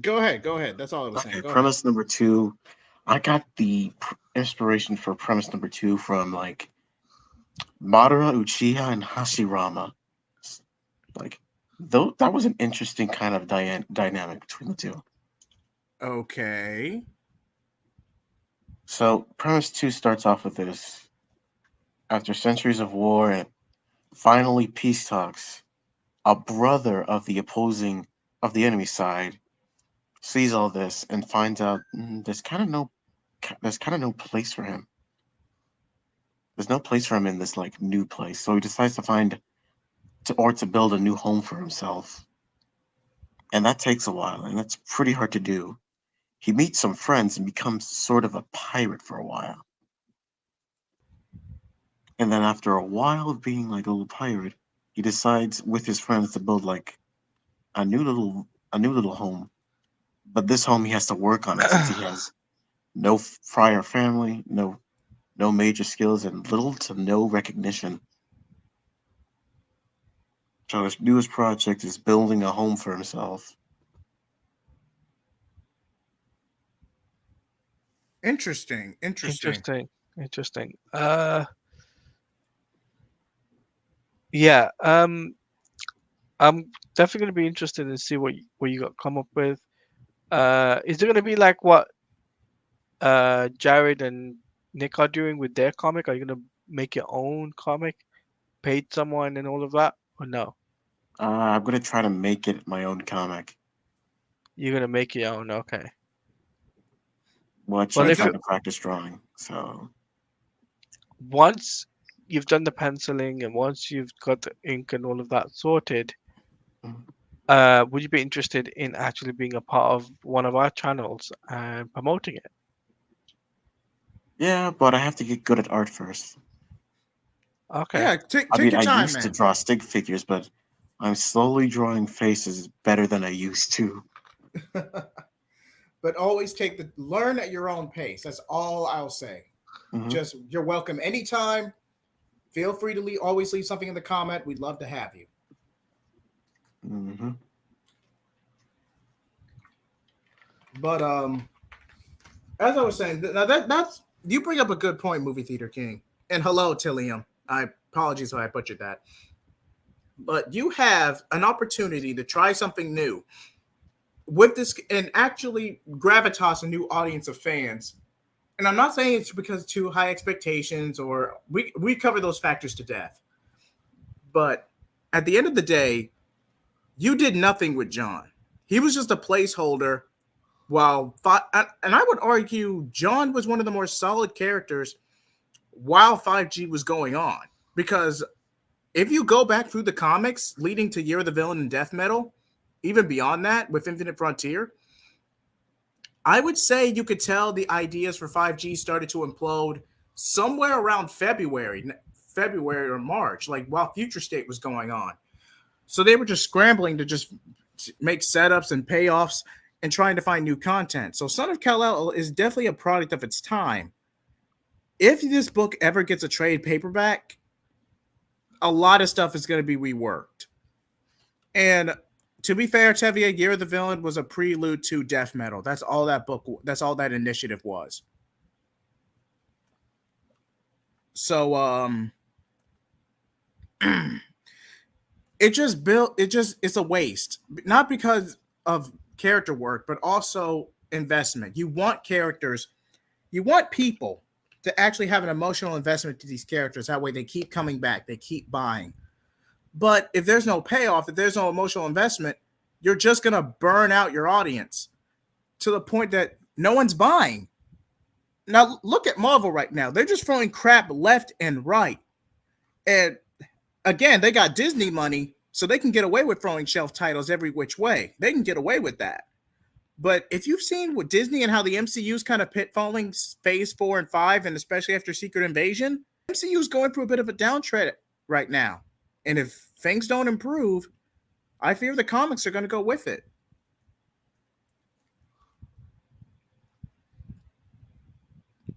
go ahead, go ahead. That's all I was saying. Okay, Go ahead. premise number two. I got the inspiration for premise number two from like Madara Uchiha and Hashirama. Like, though that was an interesting kind of dynamic between the two. Okay. So, premise two starts off with this: after centuries of war and finally peace talks, a brother of the enemy side sees all this and finds out there's kind of no place for him. There's no place for him in this like new place. So he decides to to build a new home for himself. And that takes a while, and that's pretty hard to do. He meets some friends and becomes sort of a pirate for a while. And then after a while of being like a little pirate, he decides with his friends to build like a new little home. But this home he has to work on it since he has no prior family, no major skills, and little to no recognition. So his newest project is building a home for himself. Interesting. Interesting. Interesting. Interesting. Yeah. I'm definitely gonna be interested in see what you got come up with. Is it gonna be like what Jared and Nick are doing with their comic? Are you gonna make your own comic, paid someone and all of that, or no? I'm gonna try to make it my own comic. You're gonna make your own. Okay. Which Well, I if Because kind of practice drawing. So once you've done the penciling and once you've got the ink and all of that sorted, mhm. would you be interested in actually being a part of one of our channels and promoting it? Yeah, but I have to get good at art first. Okay. yeah, take I take mean, your I time, used to man. draw stick figures, but I'm slowly drawing faces better than I used to. But always learn at your own pace. That's all I'll say. Hmm. Just you're welcome anytime. Feel free to always leave something in the comment. We'd love to have you. Hmm. But as I was saying, now that's you bring up a good point, movie theater king. And hello, Tillium. I apologize if I butchered that. But you have an opportunity to try something new with this and actually gravitas a new audience of fans. And I'm not saying it's because too high expectations or we cover those factors to death. But at the end of the day, you did nothing with John. He was just a placeholder. And I would argue John was one of the more solid characters while 5G was going on. Because if you go back through the comics leading to Year of the Villain and Death Metal, even beyond that with Infinite Frontier, I would say you could tell the ideas for 5G started to implode somewhere around February or March, like while Future State was going on. So they were just scrambling to just make setups and payoffs and trying to find new content. So Son of Kal-El is definitely a product of its time. If this book ever gets a trade paperback, a lot of stuff is going to be reworked. And to be fair, Tevye, Year of the Villain was a prelude to Death Metal. That's all that book. That's all that initiative was. So it just built. It's a waste. Not because of character work, but also investment. You want characters. You want people to actually have an emotional investment to these characters. That way, they keep coming back. They keep buying. But if there's no payoff, if there's no emotional investment, you're just going to burn out your audience to the point that no one's buying. Now, look at Marvel right now. They're just throwing crap left and right. And again, they got Disney money, so they can get away with throwing shelf titles every which way. They can get away with that. But if you've seen what Disney and how the MCU's kind of pitfalling phase 4 and 5, and especially after Secret Invasion, MCU's going through a bit of a downtrend right now. And if things don't improve, I fear the comics are going to go with it.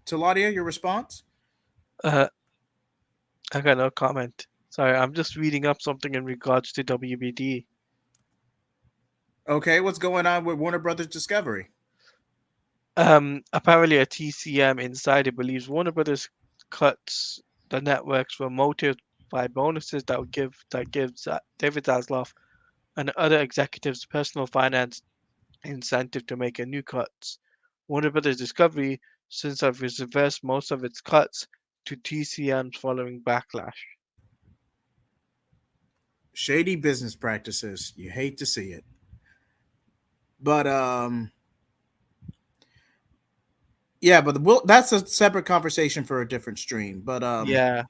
Taladia, your response? Uh, I got no comment. Sorry, I'm just reading up something in regards to WBD. Okay, what's going on with Warner Brothers Discovery? Apparently a TCM insider believes Warner Brothers cuts the networks were motivated by bonuses that gives David Zaslav and other executives personal finance incentive to make a new cuts. Warner Brothers Discovery since have reversed most of its cuts to TCMs following backlash. Shady business practices. You hate to see it. But yeah, but that's a separate conversation for a different stream. But Yeah.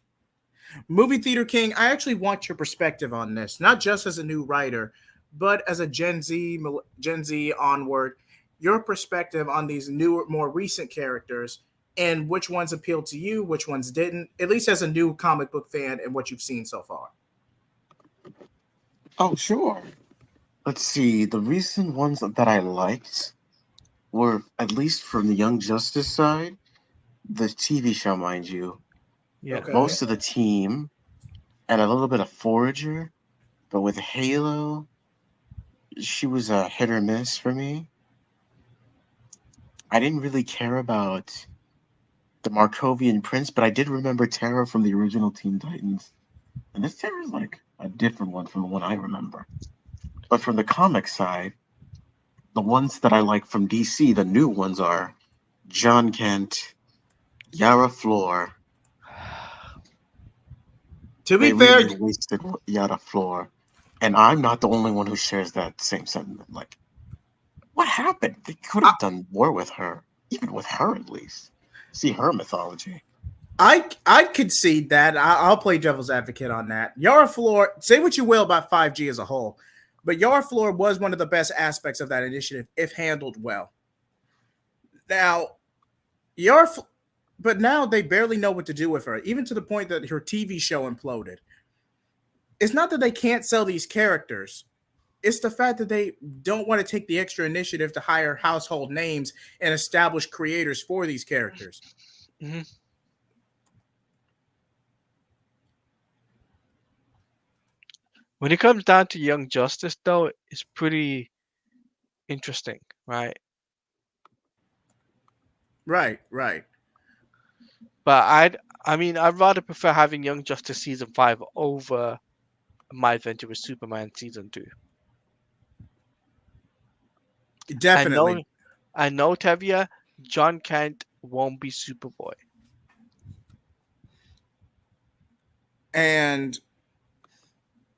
Movie Theater King, I actually want your perspective on this, not just as a new writer, but as a Gen Z onward, your perspective on these newer, more recent characters and which ones appealed to you, which ones didn't, at least as a new comic book fan and what you've seen so far. Oh, sure. Let's see. The recent ones that I liked were, at least from the Young Justice side, the TV show, mind you, Yeah. Okay. most of the team, and a little bit of Forager. But with Halo, she was a hit or miss for me. I didn't really care about the Markovian Prince, but I did remember Terra from the original Teen Titans. And this Terra is like a different one from the one I remember. But from the comic side, the ones that I like from DC, the new ones are John Kent, Yara Flor. To be They fair, really wasted Yara Flor. And I'm not the only one who shares that same sentiment. Like, what happened? They could have done more with her. Even with her, at least. See her mythology. I concede that. I'll play devil's advocate on that. Yara Floor, say what you will about 5G as a whole, but Yara Floor was one of the best aspects of that initiative if handled well. Now, Yara, but now they barely know what to do with her, even to the point that her TV show imploded. It's not that they can't sell these characters. It's the fact that they don't want to take the extra initiative to hire household names and establish creators for these characters. Mm-hmm. When it comes down to Young Justice, though, it's pretty interesting, right? Right, right. But I'd rather prefer having Young Justice season 5 over My Adventure with Superman season 2. Definitely. I know, Tevia, John Kent won't be Superboy.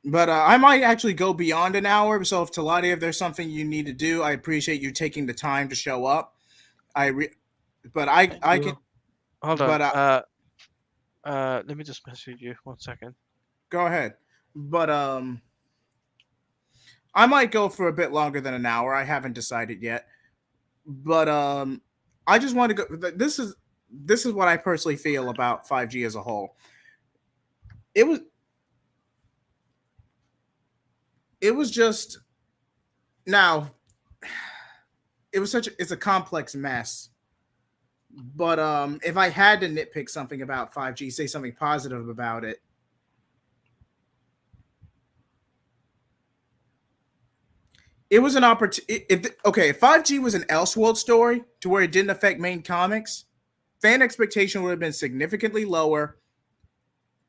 But I might actually go beyond an hour. So if Talati, if there's something you need to do, I appreciate you taking the time to show up. But I can. Hold But on. Let me just message you 1 second. Go ahead. But I might go for a bit longer than an hour. I haven't decided yet. But I just want to go. This is what I personally feel about 5G as a whole. It was just now. It's a complex mess. But if I had to nitpick something about 5G, say something positive about it, it was an opportunity. If 5G was an Elseworld story to where it didn't affect main comics, fan expectation would have been significantly lower,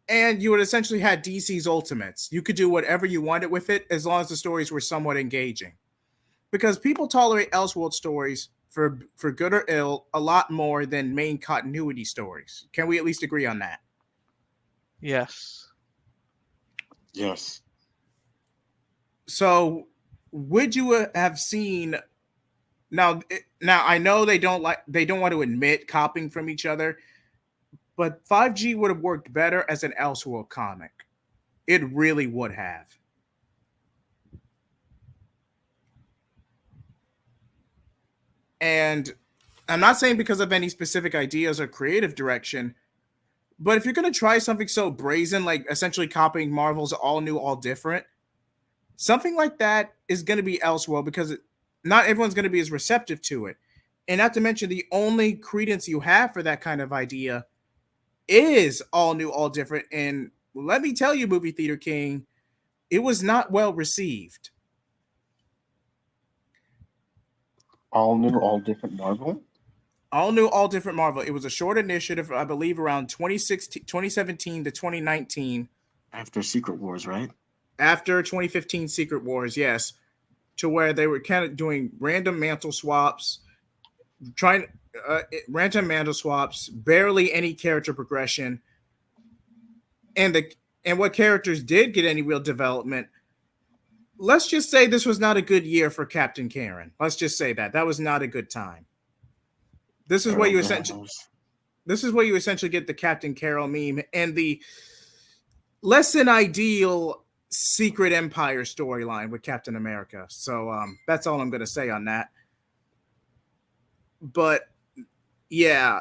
and you would essentially had DC's Ultimates. You could do whatever you wanted with it as long as the stories were somewhat engaging. Because people tolerate Elseworld stories for good or ill a lot more than main continuity stories. Can we at least agree on that? Yes. Yes. So, would you have seen now? I know they don't want to admit copying from each other, but 5G would have worked better as an Elseworld comic. It really would have. And I'm not saying because of any specific ideas or creative direction, but if you're going to try something so brazen, like essentially copying Marvel's All New, All Different, something like that is going to be Elseworld because not everyone's going to be as receptive to it. And not to mention, the only credence you have for that kind of idea is All New, All Different. And let me tell you, Movie Theater King, it was not well received. All new, all different Marvel? All New, All Different Marvel. It was a short initiative, I believe, around 2017 to 2019. After Secret Wars, right? After 2015 Secret Wars, yes. To where they were kind of doing random mantle swaps, random mantle swaps, barely any character progression. And what characters did get any real development, let's just say this was not a good year for Captain Karen. Let's just say that was not a good time. This is where you essentially get the Captain Carol meme and the less than ideal Secret Empire storyline with Captain America. So that's all I'm going to say on that. But yeah,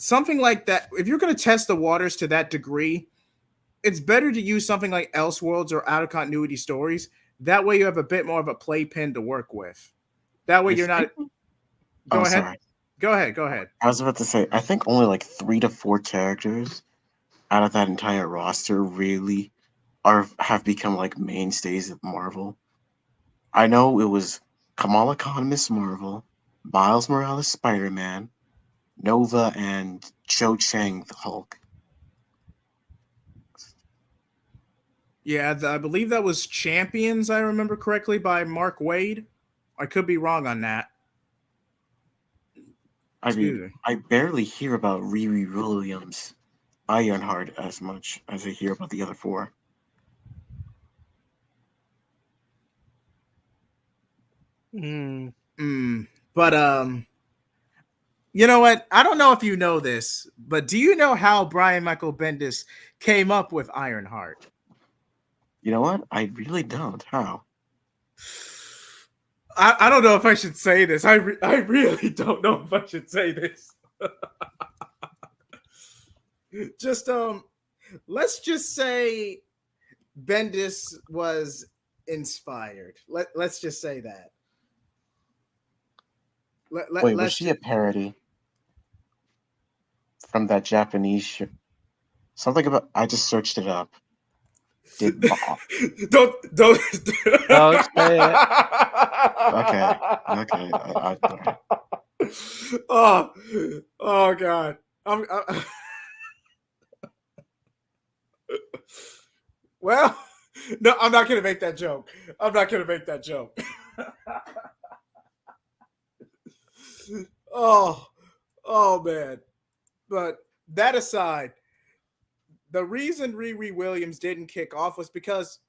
something like that, if you're going to test the waters to that degree, it's better to use something like Elseworlds or out of continuity stories. That way, you have a bit more of a playpen to work with. That way, I you're not. think. Go Oh, ahead. sorry. Go ahead. Go ahead. I was about to say. I think only like 3 to 4 characters out of that entire roster really are have become like mainstays of Marvel. I know it was Kamala Khan, Miss Marvel, Miles Morales, Spider-Man, Nova, and Cho Chang, the Hulk. Yeah, I believe that was Champions, I remember correctly, by Mark Wade. I could be wrong on that. I Excuse mean, me. I barely hear about Riri Williams, Ironheart as much as I hear about the other 4. Hmm. But you know what? I don't know if you know this, but do you know how Brian Michael Bendis came up with Ironheart? You know what? I really don't. How? I don't know if I should say this. I really don't know if I should say this. Just let's just say Bendis was inspired. Let's just say that. Wait, was Let's she a parody from that Japanese show? Something about. I just searched it up. Did don't Don't say it. okay, okay. Alright. oh oh god. Well, no, I'm not gonna make that joke. I'm not gonna make that joke. Oh, oh man. But that aside, the reason Riri Williams didn't kick off was because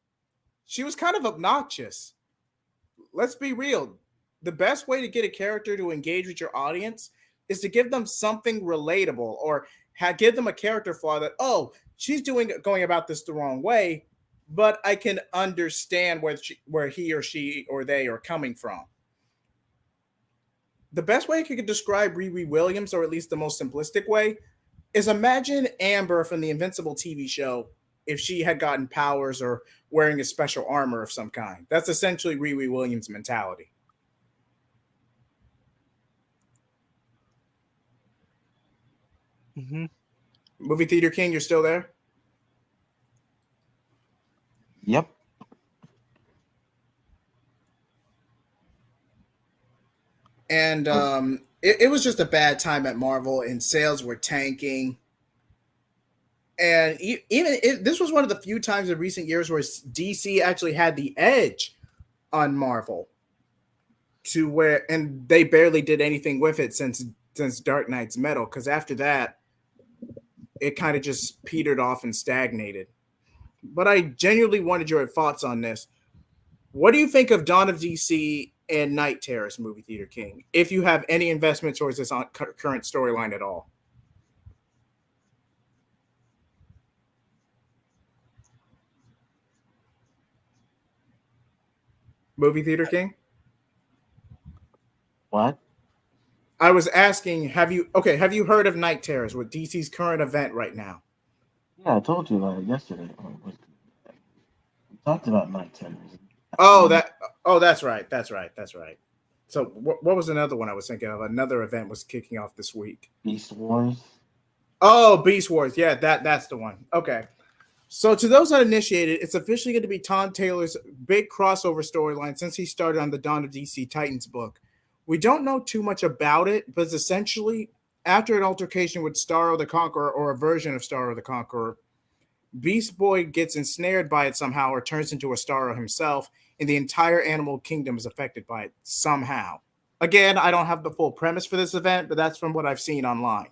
she was kind of obnoxious. Let's be real. The best way to get a character to engage with your audience is to give them something relatable or give them a character flaw that, oh, she's going about this the wrong way, but I can understand where he or she or they are coming from. The best way I could describe Riri Williams, or at least the most simplistic way, is imagine Amber from the Invincible TV show if she had gotten powers or wearing a special armor of some kind. That's essentially Riri Williams' mentality. Hmm. Movie Theater King, you're still there? Yep. And it was just a bad time at Marvel, and sales were tanking. And this was one of the few times in recent years where DC actually had the edge on Marvel, to where, and they barely did anything with it since Dark Knight's Metal, because after that, it kind of just petered off and stagnated. But I genuinely wanted your thoughts on this. What do you think of Dawn of DC and Night Terrace, Movie Theater King? If you have any investment towards this current storyline at all. Movie Theater King? What? I was asking, have you heard of Night Terrace with DC's current event right now? Yeah, I told you about it yesterday. We talked about Night Terrors. That's right. So what was another one I was thinking of? Another event was kicking off this week. Beast Wars. Oh, Beast Wars. Yeah, that's the one. Okay. So to those uninitiated, it's officially going to be Tom Taylor's big crossover storyline since he started on the Dawn of DC Titans book. We don't know too much about it, but it's essentially after an altercation with Starro the Conqueror, or a version of Starro the Conqueror, Beast Boy gets ensnared by it somehow or turns into a Starro himself, and the entire animal kingdom is affected by it somehow. Again, I don't have the full premise for this event, but that's from what I've seen online.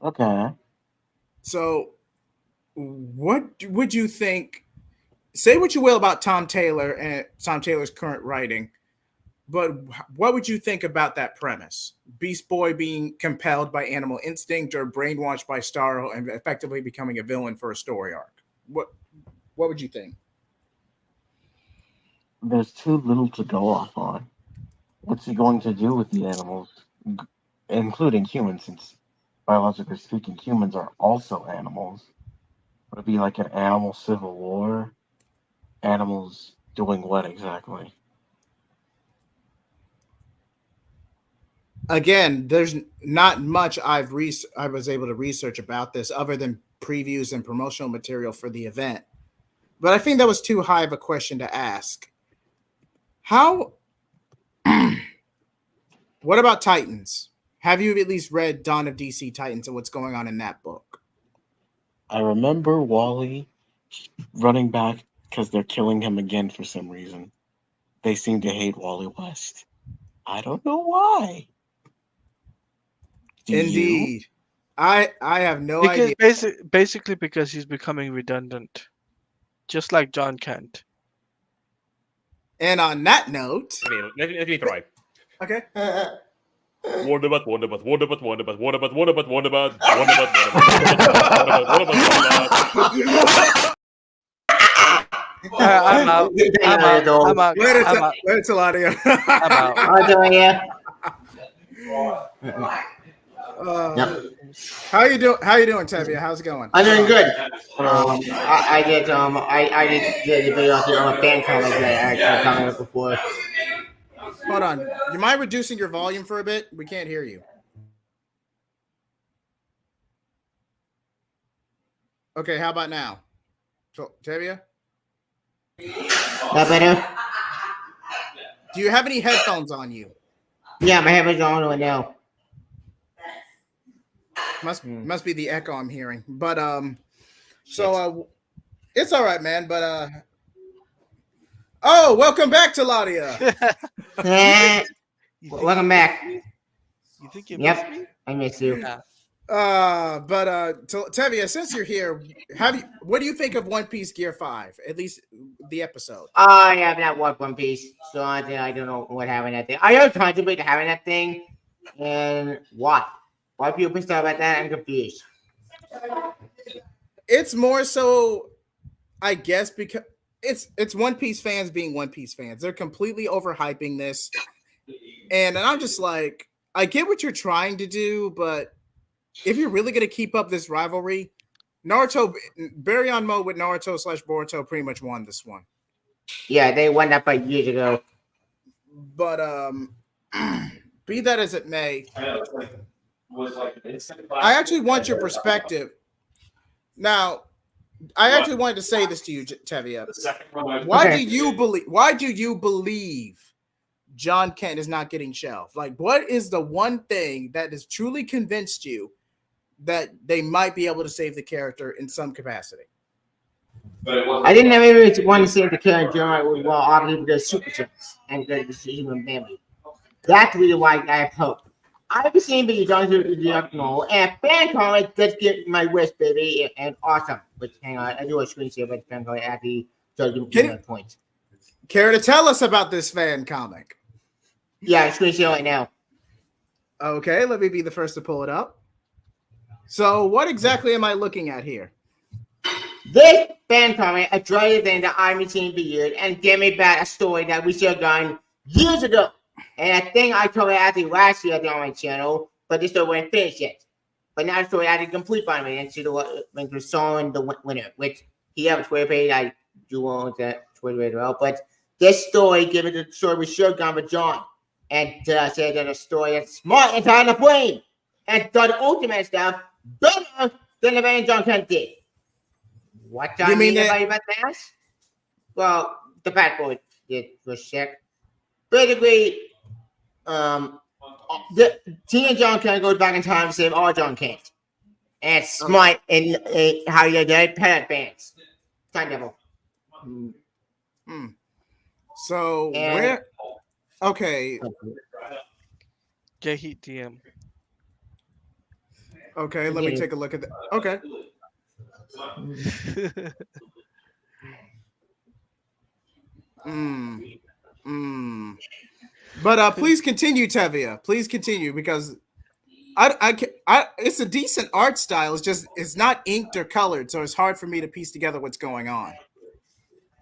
Okay. So, what would you think? Say what you will about Tom Taylor and Tom Taylor's current writing, but what would you think about that premise? Beast Boy being compelled by animal instinct or brainwashed by Starro and effectively becoming a villain for a story arc. What would you think? There's too little to go off on. What's he going to do with the animals? including humans, since biologically speaking, humans are also animals. Would it be like an animal civil war? Animals doing what exactly? Again, there's not much I was able to research about this other than previews and promotional material for the event. But I think that was too high of a question to ask. How what about Titans? Have you at least read Dawn of DC Titans and what's going on in that book? I remember Wally running back because they're killing him again for some reason. They seem to hate Wally West. I don't know why. Do you? Indeed. I have no Because idea. basically because he's becoming redundant, just like John Kent. And on that note, Let me try. okay. Wonderbot, Wonderbot, Wonderbot, Wonderbot, Wonderbot, Wonderbot, Wonderbot, Wonderbot, Wonderbot, Wonderbot. I'm out. I'm out. Later, I'm out. later, Eladio. I'm out. How doing you? How you doing? How you doing, Tevia? How's it going? I'm doing good. I did the video on a fan comment that I commented before. Hold on. You mind reducing your volume for a bit? We can't hear you. Okay, how about now? So, Tevia? That better? Do you have any headphones on you? Yeah, my headphones are on right now. Must be the echo I'm hearing. But so it's all right, man. But oh, welcome back to Ladia. Welcome back. You think you missed Yep, me? I miss you. Yeah. Tevia, since you're here, what do you think of One Piece Gear 5? At least the episode. I have not watched One Piece, so I don't know what happened that thing. I heard contemplate having that thing, and why? Why people pissed off about that? I'm confused. It's more so, I guess, because it's One Piece fans being One Piece fans. They're completely overhyping this, and I'm just like, I get what you're trying to do, but if you're really going to keep up this rivalry, Naruto, Barry on mode with Naruto / Boruto pretty much won this one. Yeah, they won that fight years ago. But be that as it may, I actually want your perspective. Now, I actually wanted to say this to you, Tevia. Why do you believe John Kent is not getting shelved? Like, what is the one thing that has truly convinced you that they might be able to save the character in some capacity? I didn't ever want to save the character well, obviously because super chance and the human family. That's really why I have hope. I've seen the John Kent and fan comment just give my wish, baby, and awesome. But hang on, I do a screen share, but fan comment at the give my point. Care to tell us about this fan comic? Yeah, screen share right now. Okay, let me be the first to pull it up. So, what exactly am I looking at here? This fan comment a greater than the Army Team for years and give me back a story that we should have done years ago. And I think I told it actually last year on my channel, but this story wasn't finished yet. But now the story actually complete finally, and when we're showing the winner, which he have a Twitter page. I do want that Twitter as well. But this story, given the story we should have gone with John, and said that a story that's smart and tied the flame, and done the ultimate stuff better than the man John Kent did. What I mean about that? Well, the Fat Boy did was check. Basically, the Teen and John Kent goes back in time to save all John Kent. And it's smart in how you did Pet Bands. Time Devil. So, where? Okay. J-Heat DM. Okay, let me take a look at that. Okay. But please continue, Tevia. Please continue, because it's a decent art style. It's not inked or colored, so it's hard for me to piece together what's going on.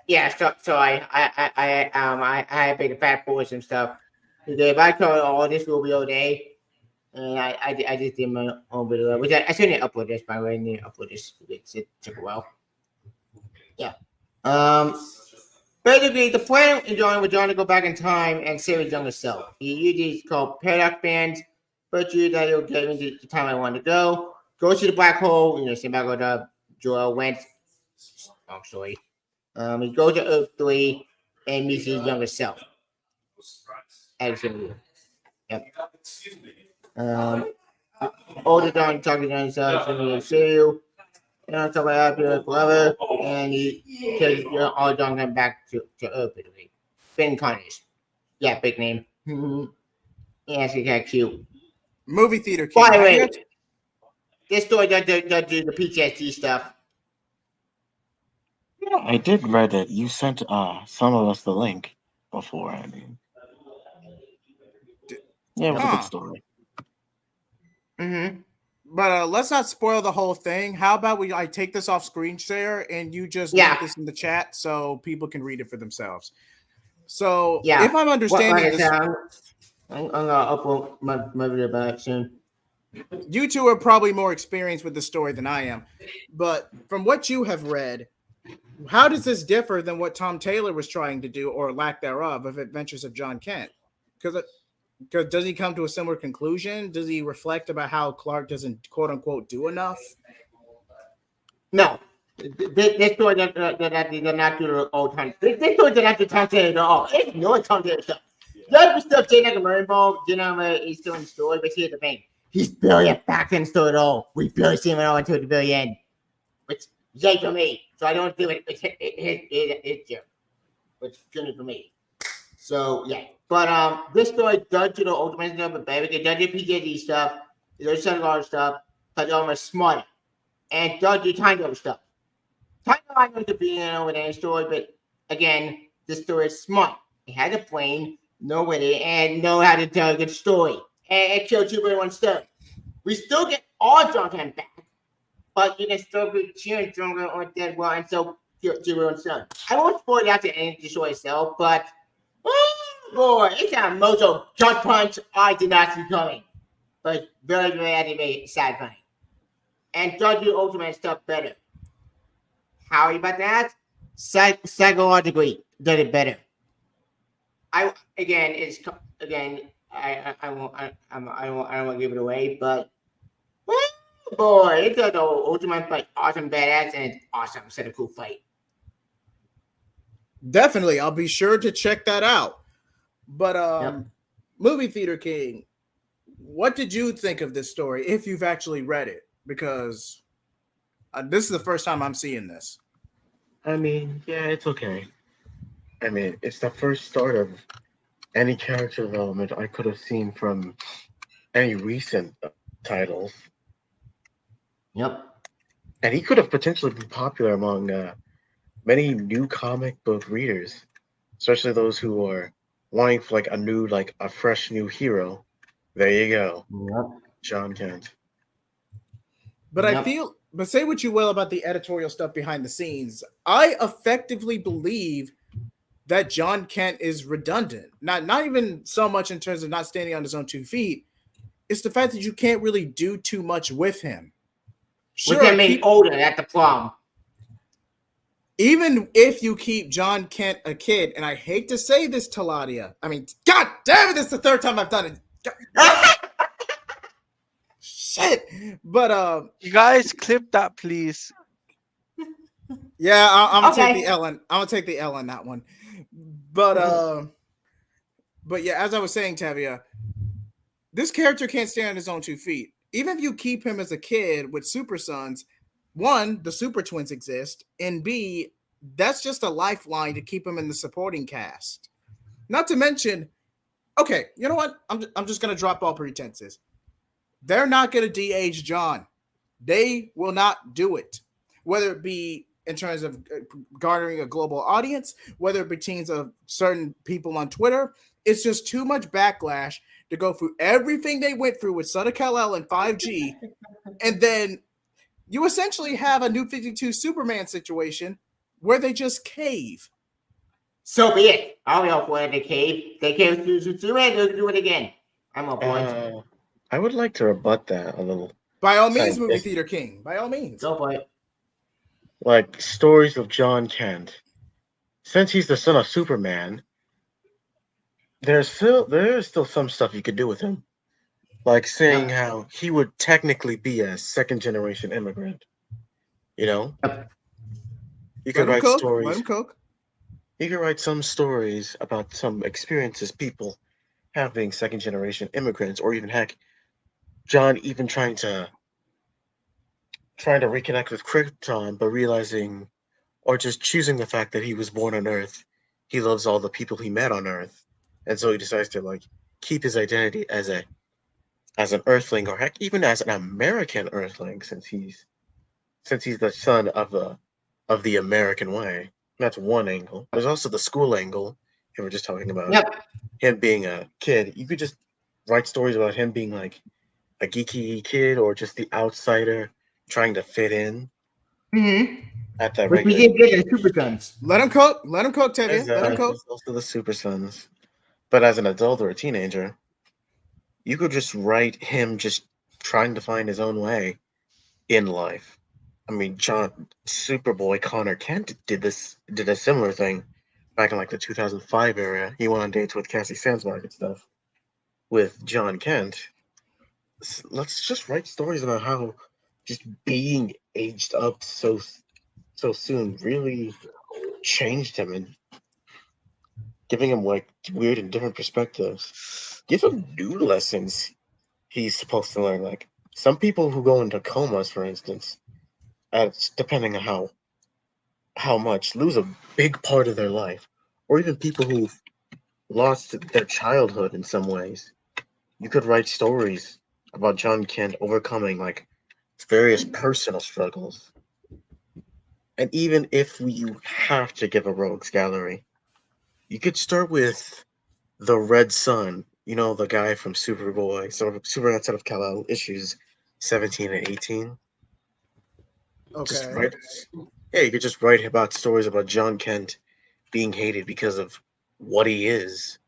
Yeah, so I paid the Fat Boys and stuff. If I told all this will be okay, And I just did my own video, which I shouldn't upload this, by the way. I need to upload this. It took a while. Yeah. Basically, the plan is John to go back in time and save his younger self. He uses these called paradox bands, but you that will get me the time I want to go. Go to the black hole, same back where Joel went. Long story. He goes to Earth 3 and meets his younger self. Actually, yep. Older John talking to himself, to see you. Talk about after forever, and he takes all John come back to Earth. Ben Connors. Yeah, big name. Yeah, actually kind of cute. Movie theater king. By the way, this story does do the PTSD stuff. Yeah, I did read it. You sent some of us the link before. I mean, yeah, it was a good story. Mm-hmm. But let's not spoil the whole thing. How about I take this off screen share and you just link this in the chat so people can read it for themselves. So if I'm understanding this, I'm gonna upload my video back soon. You two are probably more experienced with the story than I am. But from what you have read, how does this differ than what Tom Taylor was trying to do, or lack thereof, of Adventures of John Kent? Because does he come to a similar conclusion? Does he reflect about how Clark doesn't, quote unquote, do enough? No. This story does not do the old time. This story does not do Tom Taylor at all. It's no Tom Taylor stuff. There's stuff Jay like a Marine Ball, he's still in the story, but here's the thing. He's barely back in the story at all. We barely see him at all until the very end. Which is for me. So I don't do it. It's Jim. Which is good for me. So yeah. But this story does do the ultimate stuff, but baby, it does do PTSD stuff, it does some other stuff, but it's almost smarter. And it does do time travel stuff. Time travel I know to be with any story, but again, this story is smart. It had a plane, know with it, and know how to tell a good story. And it killed 2 birds with 1 stone. We still get all John Kent back, but you can still be cheering stronger or dead well, and so kill 2 birds with 1 stone. I won't spoil it after any the story itself, but boy, it's a Mojo gut punch I did not see coming. But very, very anime sad funny. And does do Ultimate stuff better. How are you about that? Psychologically did it better. I don't want to give it away, but boy, it does the Ultimate fight awesome badass and it's awesome. Set a cool fight. Definitely, I'll be sure to check that out. But Movie Theater King, what did you think of this story if you've actually read it? Because this is the first time I'm seeing this. I mean, yeah, it's okay. I mean, it's the first start of any character development I could have seen from any recent titles. Yep. And he could have potentially been popular among many new comic book readers, especially those who are wanting for a fresh new hero. There you go. Yep. John Kent. But I feel, but say what you will about the editorial stuff behind the scenes, I effectively believe that John Kent is redundant. Not even so much in terms of not standing on his own 2 feet. It's the fact that you can't really do too much with him. Sure, with him being older at the prom. Even if you keep John Kent a kid, and I hate to say this, Taladia. I mean, God damn it, this is the 3rd time I've done it. Shit. But you guys clip that, please. Yeah, I'm gonna take the L on. I'm gonna take the L on that one. But yeah, as I was saying, Tavia, this character can't stand on his own 2 feet. Even if you keep him as a kid with Super Sons, 1, the Super Twins exist, and B, that's just a lifeline to keep him in the supporting cast. Not to mention, okay, you know what? I'm just gonna drop all pretenses. They're not gonna de-age John. They will not do it. Whether it be in terms of garnering a global audience, whether it pertains of certain people on Twitter, it's just too much backlash to go through everything they went through with Sutter Kal-El and 5G, and then you essentially have a New 52 Superman situation where they just cave. So be it. I'll be all for it. They cave. They cave to Superman. They'll do it again. I'm all for it. I would like to rebut that a little. By all means, Scientific. movie theater king. By all means. Go for it. Like stories of John Kent. Since he's the son of Superman, there is still some stuff you could do with him. Like saying Yep. how he would technically be a second generation immigrant. You know? Yep. You Let could him write cook. stories. Let him cook. You could write some stories about some experiences people have being second generation immigrants, or even heck, John even trying to reconnect with Krypton, but realizing or just choosing the fact that he was born on Earth. He loves all the people he met on Earth. And so he decides to like keep his identity as an Earthling, or heck even as an American Earthling, since he's the son of the American way. That's one angle. There's also the school angle. If we're just talking about Yep. him being a kid, you could just write stories about him being like a geeky kid or just the outsider trying to fit in Mm-hmm. at that Which we regular. did get in Super Sons. Let him cook. Let him cook, Tevye. Let him Exactly. cook. There's also the Super Sons. But as an adult or a teenager, you could just write him just trying to find his own way in life. I mean, Superboy Connor Kent did a similar thing back in like the 2005 era. He went on dates with Cassie Sandsmark and stuff with John Kent. Let's just write stories about how just being aged up so soon really changed him and giving him like weird and different perspectives. Give him new lessons he's supposed to learn. Like some people who go into comas, for instance, depending on how much, lose a big part of their life, or even people who've lost their childhood in some ways. You could write stories about John Kent overcoming like various personal struggles. And even if you have to give a rogues gallery, you could start with the Red Sun. You know, the guy from Superboy, so Superman Son of Kal-El issues 17 and 18. Just Okay. write, yeah, you could just write about stories about John Kent being hated because of what he is.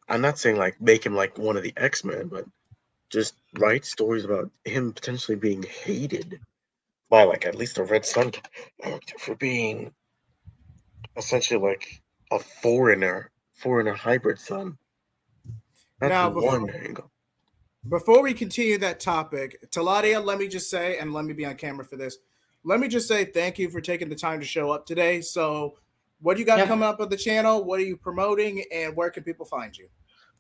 I'm not saying like make him like one of the X-Men, but just write stories about him potentially being hated by like at least a Red Sun character for being essentially like a foreigner hybrid son. That's Now, one angle. before we continue that topic, Taladia, let me just say, and let me be on camera for this. Let me just say thank you for taking the time to show up today. So, what do you got Yep. coming up on the channel? What are you promoting, and where can people find you?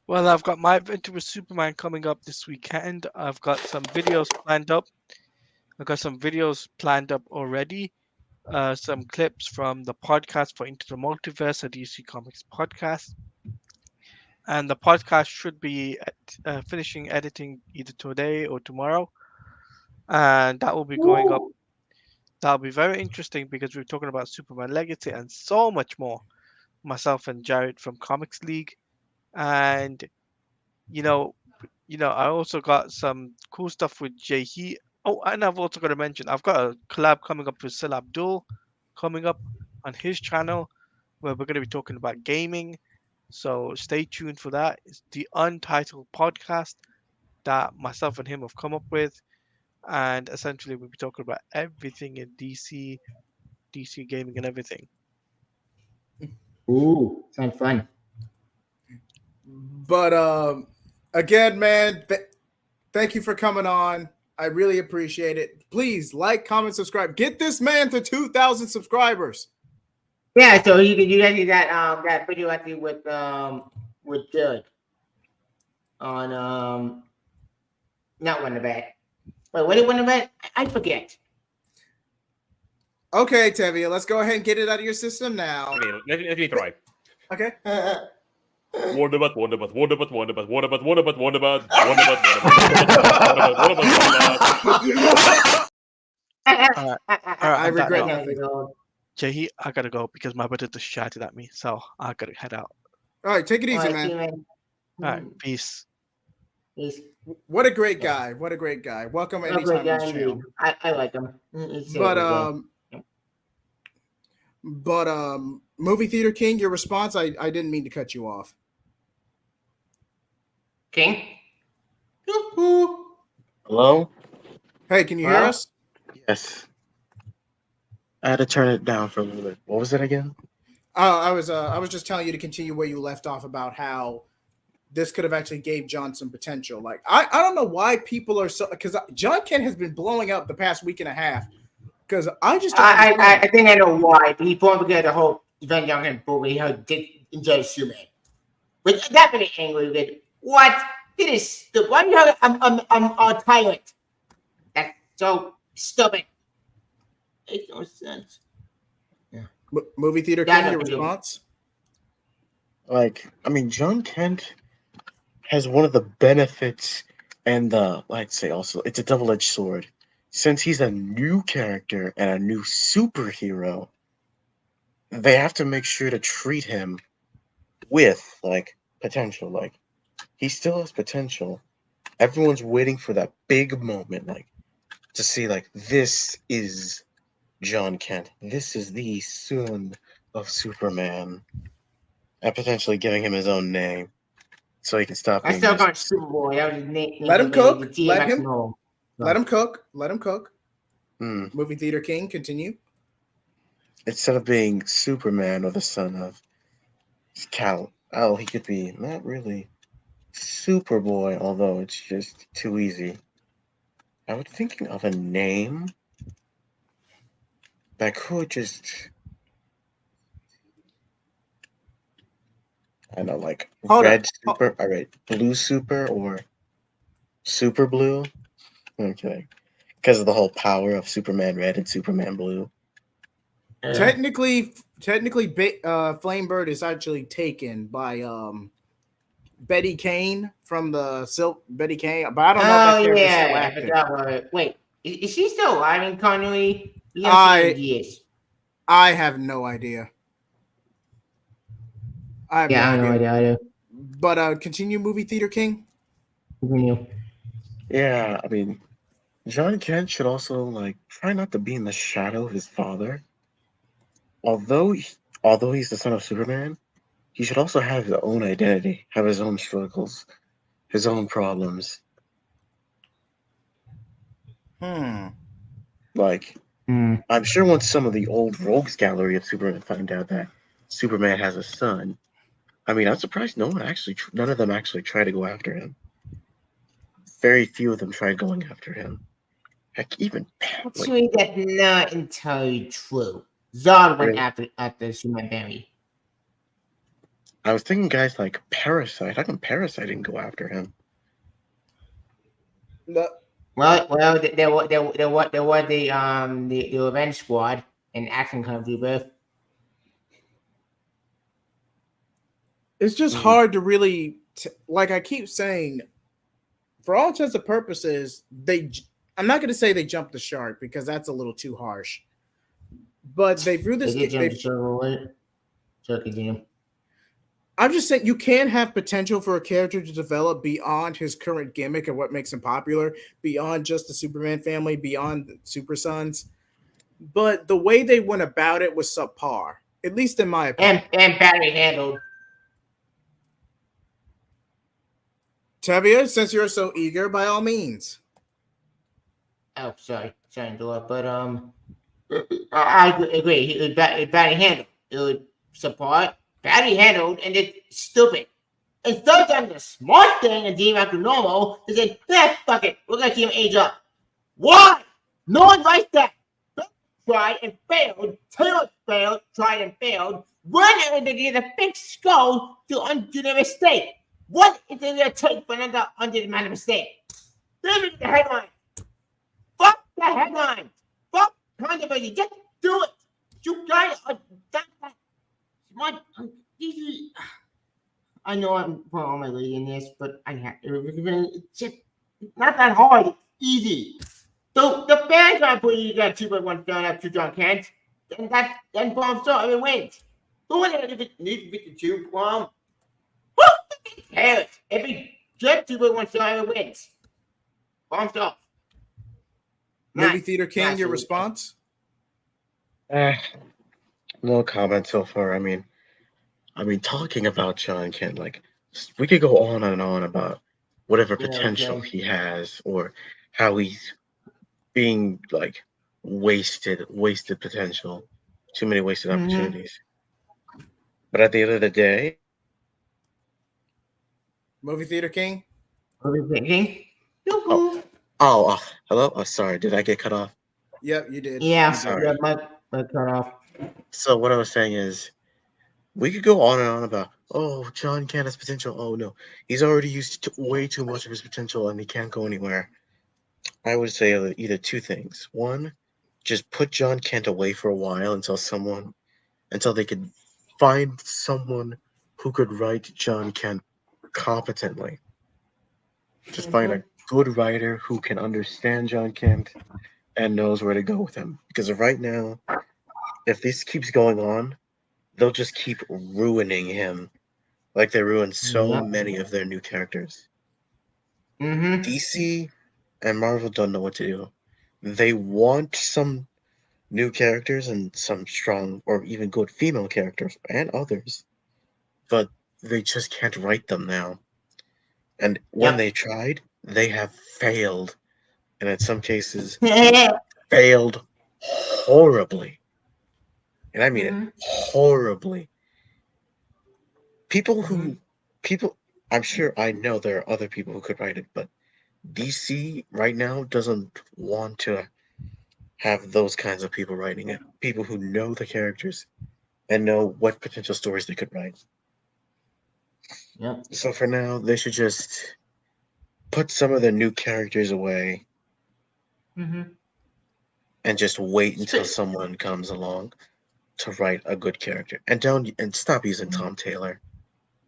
Well, I've got my adventure with Superman coming up this weekend. I've got some videos planned up. Already. Some clips from the podcast for Into the Multiverse, a DC Comics podcast. And the podcast should be finishing editing either today or tomorrow. And that will be going up. That'll be very interesting because we're talking about Superman Legacy and so much more. Myself and Jared from Comics League. And you know, I also got some cool stuff with Jay He. Oh, and I've also got to mention I've got a collab coming up with Sil Abdul coming up on his channel where we're going to be talking about gaming. So stay tuned for that. It's the Untitled podcast that myself and him have come up with, and essentially we'll be talking about everything in DC gaming and everything. Ooh, sounds fun. But again, man, thank you for coming on. I really appreciate it. Please like, comment, subscribe. Get this man to 2,000 subscribers. Yeah, so you can do that video I did with Doug on not Wonder Bat. Wait, what did Wonder Bat? I forget. Okay, Tevye, let's go ahead and get it out of your system now. Okay, let me try. Okay. Wonderbot, Wonderbot, Wonderbot, Wonderbot, Wonderbot, Wonderbot, Wonderbot, Wonderbot, Wonderbot. I regret nothing. Jay, I gotta go because my brother just shouted at me, so I gotta head out. All right, take it easy, All right, man. see you, man. All right, peace. He's What a great guy. What a great guy. Welcome a anytime great on guy this channel. indeed. I like him. He's a But good guy. Movie Theater King, your response, I didn't mean to cut you off. King? Hello? Hey, can you hear Hello? us? Yes. I had to turn it down for a little bit. What was it again? I was just telling you to continue where you left off about how this could have actually gave John some potential. Like I don't know why people are so because John Kent has been blowing up the past week and a half. Because I just don't understand. I think I know why. But he put together the whole Van Young movie. How did enjoy Superman? Which that made me angry with. What? This is stupid. Why do you have I'm a tyrant? That's so stupid. Makes no sense. Movie theater Yeah, I king, know your what you do. response? Like, I mean, John Kent has one of the benefits and the, I'd say also, it's a double-edged sword. Since he's a new character and a new superhero, they have to make sure to treat him with, like, potential. Like, he still has potential. Everyone's waiting for that big moment, like, to see, like, this is John Kent. This is the son of Superman. And potentially giving him his own name so he can stop I being still got just. Superboy. That was his name. Let him cook. The Let DMX him. role. Let him cook. Let him cook. Hmm. Movie theater king, continue. Instead of being Superman or the son of Cal, oh, he could be not really Superboy, although it's just too easy. I was thinking of a name that could just, I don't know, like Hold Red up. Super, all right, Blue Super or Super Blue. Okay, because of the whole power of Superman Red and Superman Blue. Technically, Flamebird is actually taken by Betty Kane from the Silk Betty Kane, but I don't know if that Oh character's still yeah, I active. forgot what it. Wait, is she still alive in continuity? We haven't seen her in I years. I have no idea. I have Yeah, no I have no idea. idea. But continue, movie theater king. Continue. Yeah, I mean, John Kent should also like try not to be in the shadow of his father. Although, although he's the son of Superman, he should also have his own identity, have his own struggles, his own problems. Hmm. Like, Hmm. I'm sure once some of the old rogues gallery of Superman find out that Superman has a son, I mean, I'm surprised none of them actually try to go after him. Very few of them tried going after him. Heck, even like, Actually, that's not entirely true. Zod went really, after Superman Barry. I was thinking guys like Parasite. How come Parasite didn't go after him? Well, there was the Revenge Squad and Action Country both. It's just Hmm. hard to really like I keep saying. For all intents and purposes, I'm not going to say they jumped the shark because that's a little too harsh. But they threw They this. did jump the show. So continue. I'm just saying you can have potential for a character to develop beyond his current gimmick and what makes him popular, beyond just the Superman family, beyond the Super Sons. But the way they went about it was subpar, at least in my opinion. And badly handled. Tevia, since you're so eager, by all means. Oh, sorry to interrupt, but I agree. It was badly handled. It was support, badly handled, and it's stupid. Instead of done the smart thing and being back to normal, they said, "Yeah, fuck it, we're gonna keep him age up." Why? No one likes that. Tried and failed. Taylor failed. Tried and failed. When are they get a fixed skull to undo the mistake? What is it gonna take for another undo the mistake? Leave it the headline. Fuck the headline. Fuck controversy. Just do it. You guys are that smart. I know I'm putting all my weight in this, but I have it's just not that hard. It's easy. So the fans are putting you got 2.1 down up to John Kent, and then Bomb Star every wins. Who would it if it needs 52 Bomb? Who cares? If he get 2.1 star every wins. Bomb Star. Movie theater king, your response? No comment so far. I mean, talking about John Kent, like we could go on and on about whatever You know, potential okay. he has, or how he's being like wasted potential, too many wasted Mm-hmm. opportunities. But at the end of the day, Movie Theater King. What are you thinking? oh, Yoo-hoo. hello. Oh, sorry, did I get cut off? Yep, you did. You Yeah, did. Sorry. yeah, my cut off. So what I was saying is, we could go on and on about, oh, John Kent has potential. Oh no, he's already used way too much of his potential, and he can't go anywhere. I would say either two things. One, just put John Kent away for a while until they could find someone who could write John Kent competently. Just find a good writer who can understand John Kent and knows where to go with him. Because right now, if this keeps going on, they'll just keep ruining him like they ruined so Yep. many of their new characters. Mm-hmm. DC and Marvel don't know what to do. They want some new characters and some strong or even good female characters and others, but they just can't write them now. And when they Yep. tried, they have failed, and in some cases, failed horribly. And I mean it Mm-hmm. horribly. People Mm-hmm. who, people, I'm sure I know there are other people who could write it, but DC right now doesn't want to have those kinds of people writing it. People who know the characters and know what potential stories they could write. Yep. So for now, they should just put some of the new characters away Mm-hmm. and just wait until Spit. someone comes along to write a good character. And don't and stop using Tom Taylor.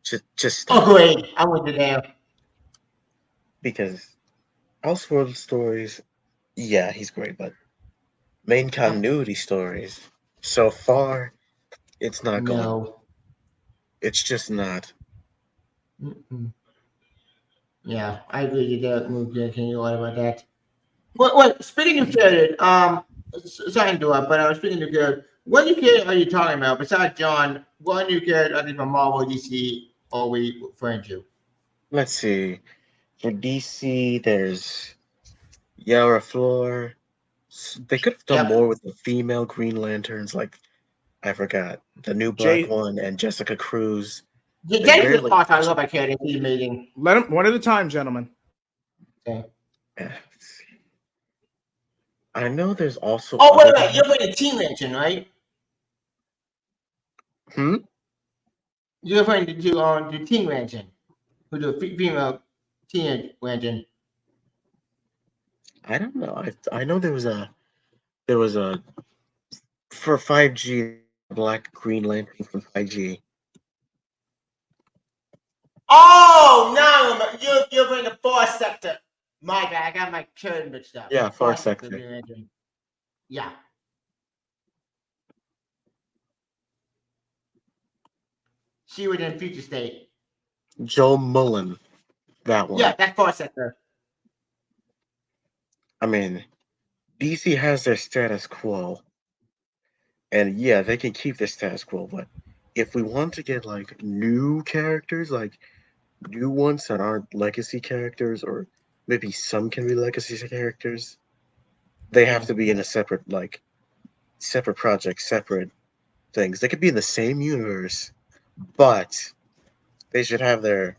Just Oh, stop. great. I went to there. Because Elseworld stories, yeah, he's great, but main Yep. continuity stories, so far, it's not going well. No. It's just not. Mm-mm. Yeah, I agree with that. Movie. Can you lie about that? What? Speaking of characters, sorry to interrupt, but I was speaking of characters. What new character are you talking about besides John? What new character are they from Marvel, DC, are we referring to? Let's see. For DC, there's Yara Floor. They could have done more Yep. with the female Green Lanterns, like I forgot the new Black Jay, one and Jessica Cruz. They That's the rarely. part I love about character he's meeting. let him one at a time, gentlemen. Okay. Let's see. I know there's also Oh, wait other a minute. guys. You're playing the Teen Lantern, right? Hmm. You're referring to the Teen Lantern, who's a female Teen Lantern. I don't know. I know there was a for 5G Black Green Lantern from 5G. Oh, no, you're playing the Far Sector. My bad, I got my turn mixed up. Yeah, Far Far Sector Sector. Green Lantern. Yeah. She was in Future State. Joe Mullen. That Yeah, one. that's Far Sector. I mean, DC has their status quo, and yeah, they can keep their status quo. But if we want to get like new characters, like new ones that aren't legacy characters, or maybe some can be legacy characters, they have Yeah. to be in a separate project, separate things. They could be in the same universe, but they should have their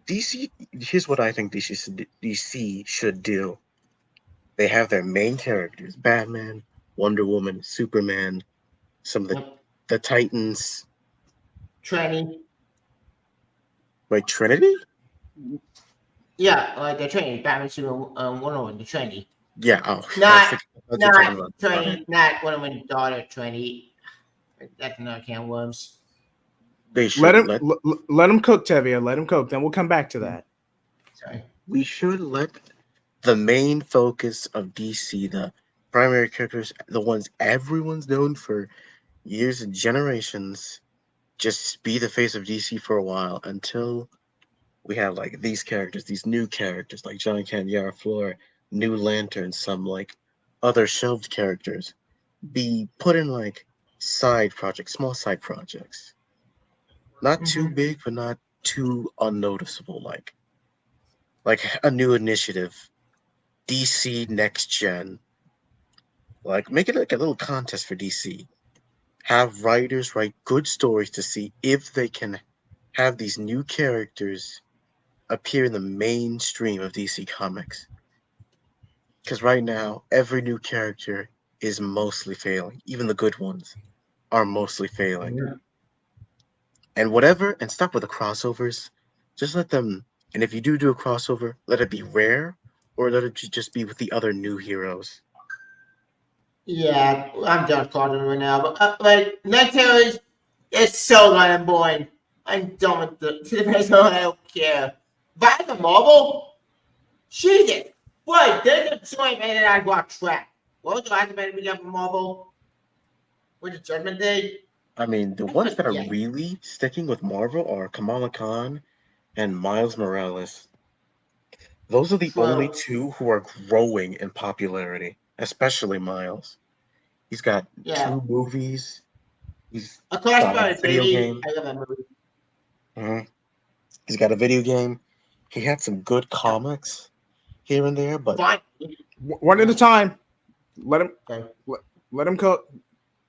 DC. Here's what I think DC should do. They have their main characters: Batman, Wonder Woman, Superman, some of Yep. the Titans. Tranny. Wait, Trinity? Yeah, like the Tranny. Batman, Superman, Wonder Woman, the Tranny. Yeah. Oh, Not, I thought you were talking not about the daughter. Tranny, not Wonder Woman's daughter, Tranny. That's another can of worms. They should Let him cook, Tevia. Let him cook. Then we'll come back to that. Sorry. we should let the main focus of DC, the primary characters, the ones everyone's known for years and generations, just be the face of DC for a while until we have like these characters, these new characters like John Kent, Yara Flor, New Lantern, some like other shelved characters, be put in like side projects, small side projects. Not too Mm-hmm. big, but not too unnoticeable. Like like a new initiative, DC Next Gen. Like make it like a little contest for DC. Have writers write good stories to see if they can have these new characters appear in the mainstream of DC Comics. Because right now, every new character is mostly failing. Even the good ones are mostly failing. And stop with the crossovers. Just let them, and if you do a crossover, let it be rare, or let it just be with the other new heroes. Yeah, I'm done calling right now. But like Nightmare is so goddamn boring. I'm done with the rest of it. I don't care. But the Marvel, Jesus, what? There's a joint man that I got track. What was the last man we got from Marvel? With the Judgment Day? I mean, the I ones that are forget. really sticking with Marvel are Kamala Khan and Miles Morales. Those are the only So two who are growing in popularity, especially Miles. He's got yeah, 2 movies. He's A Class got a Spirit, video baby. game. I love that movie. Mhm. He's got a video game. He had some good Yeah, comics here and there, but fine. One at a time. Let him Okay. let him cook.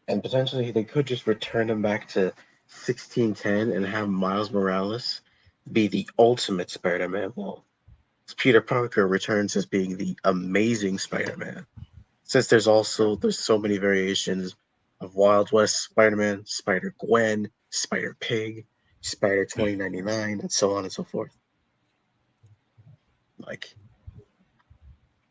and potentially they could just return him back to 1610 and have Miles Morales be the ultimate Spider-Man. Well, Peter Parker returns as being the amazing Spider-Man. Since there's so many variations of Wild West Spider-Man, Spider-Gwen, Spider-Pig, Spider 2099, and so on and so forth. Like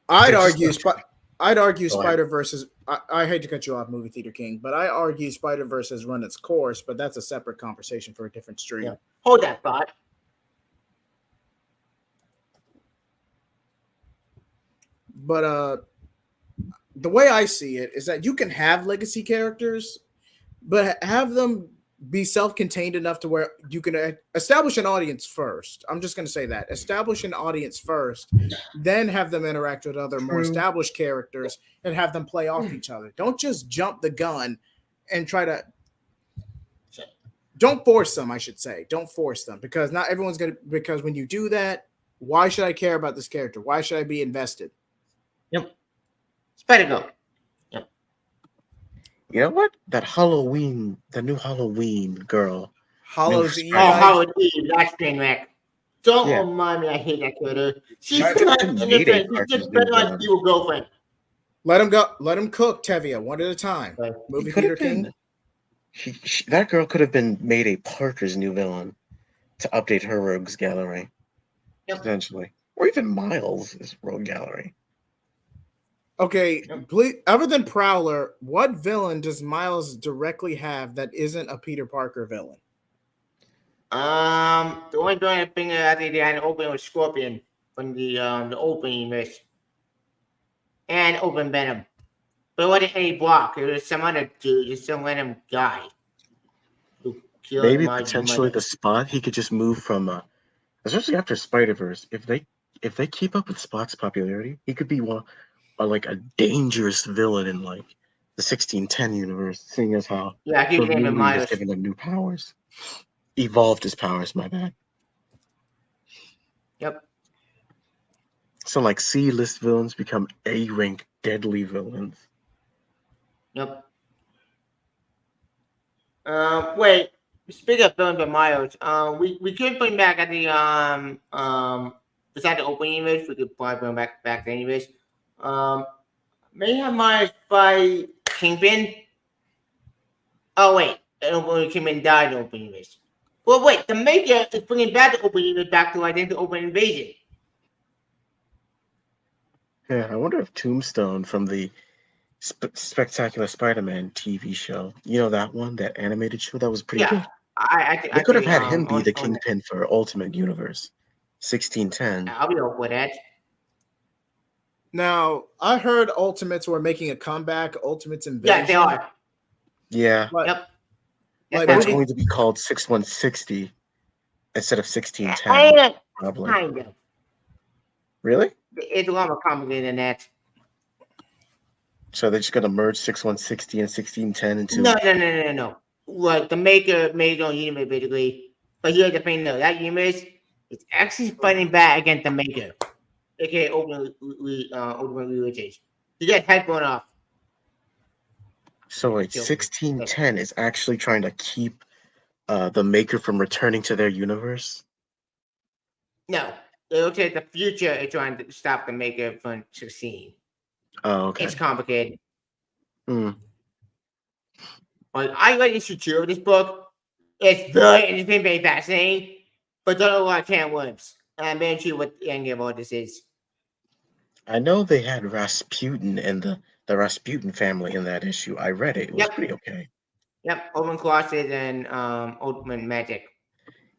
I'd they're just argue. I'd argue go ahead. Spider Verse. I hate to cut you off, Movie Theater King, but I argue Spider Verse has run its course. But that's a separate conversation for a different stream. Yeah. Hold that thought. But the way I see it is that you can have legacy characters, but have them be self-contained enough to where you can establish an audience first. I'm just going to say that. Establish an audience first, then have them interact with other more True. established characters and have them play off each other. Don't just jump the gun and try to don't force them, I should say. Don't force them because not everyone's going to because when you do that, why should I care about this character? Why should I be invested? Yep. Spider-Girl. You know what? The new Halloween girl. Hollows New Eve. Oh, Howard Eve. That's Train Wreck. Don't Yeah. remind me. I hate that character. She's She not could've been made a innocent. She's Parker's just new better like villain. your girlfriend. Let him go. Let him cook, Tevia, one at a time. Right. Movie Could Theater have King. been. That girl could have been made a Parker's new villain to update her rogues gallery, Yep. potentially, or even Miles' rogue gallery. Okay, please. Other than Prowler, what villain does Miles directly have that isn't a Peter Parker villain? The only thing I think they had an opening was Scorpion from the opening list. And open Venom. But it wasn't any block. It was some other dude, just some random guy. Who killed Maybe my potentially mother. the spot he could just move from, especially after Spider-Verse. If they keep up with Spot's popularity, he could be like a dangerous villain in like the 1610 universe, seeing as how Yeah, I keep those naming movies Miles. just giving him new powers, evolved his powers. My bad. Yep. So like C-list villains become A-rank deadly villains. Yep. Wait. Speaking of villains with Miles, we could bring back at the besides the opening image, we could probably bring back the image. May have Miles fight Kingpin. Oh wait, Kingpin died in the opening image. Well, wait, the maker is bringing back the opening image back to I think the open invasion. Yeah, I wonder if Tombstone from the Spectacular Spider-Man TV show, you know that one, that animated show, that was pretty Yeah, good. I They could have think had him be the on Kingpin for Ultimate Universe, 1610. I'll be over that. Now, I heard Ultimates were making a comeback. Ultimates Yeah, Invasion. they are. Yeah, But, Yep. like, but it's movie- going to be called 6160 instead of 1610, I probably. kind of. Really? It's a lot more complicated than that. So they're just going to merge 6160 and 1610 into... No. Like the maker made his own universe basically. But here's the thing though, that universe It's actually fighting back against the Maker, aka Ultimate Religions. He got head blown off. So wait, 1610 is actually trying to keep the Maker from returning to their universe? No, it looks like the future is trying to stop the Maker from succeeding. Oh, okay. It's complicated. Hmm. Like, I like issue 2 of this book. It's very fascinating, but don't know what can worms. I'm very sure what the end game of all this is. I know they had Rasputin and the Rasputin family in that issue. I read it. It was Yep. pretty okay. Yep, Open Closet and Ultimate Magic.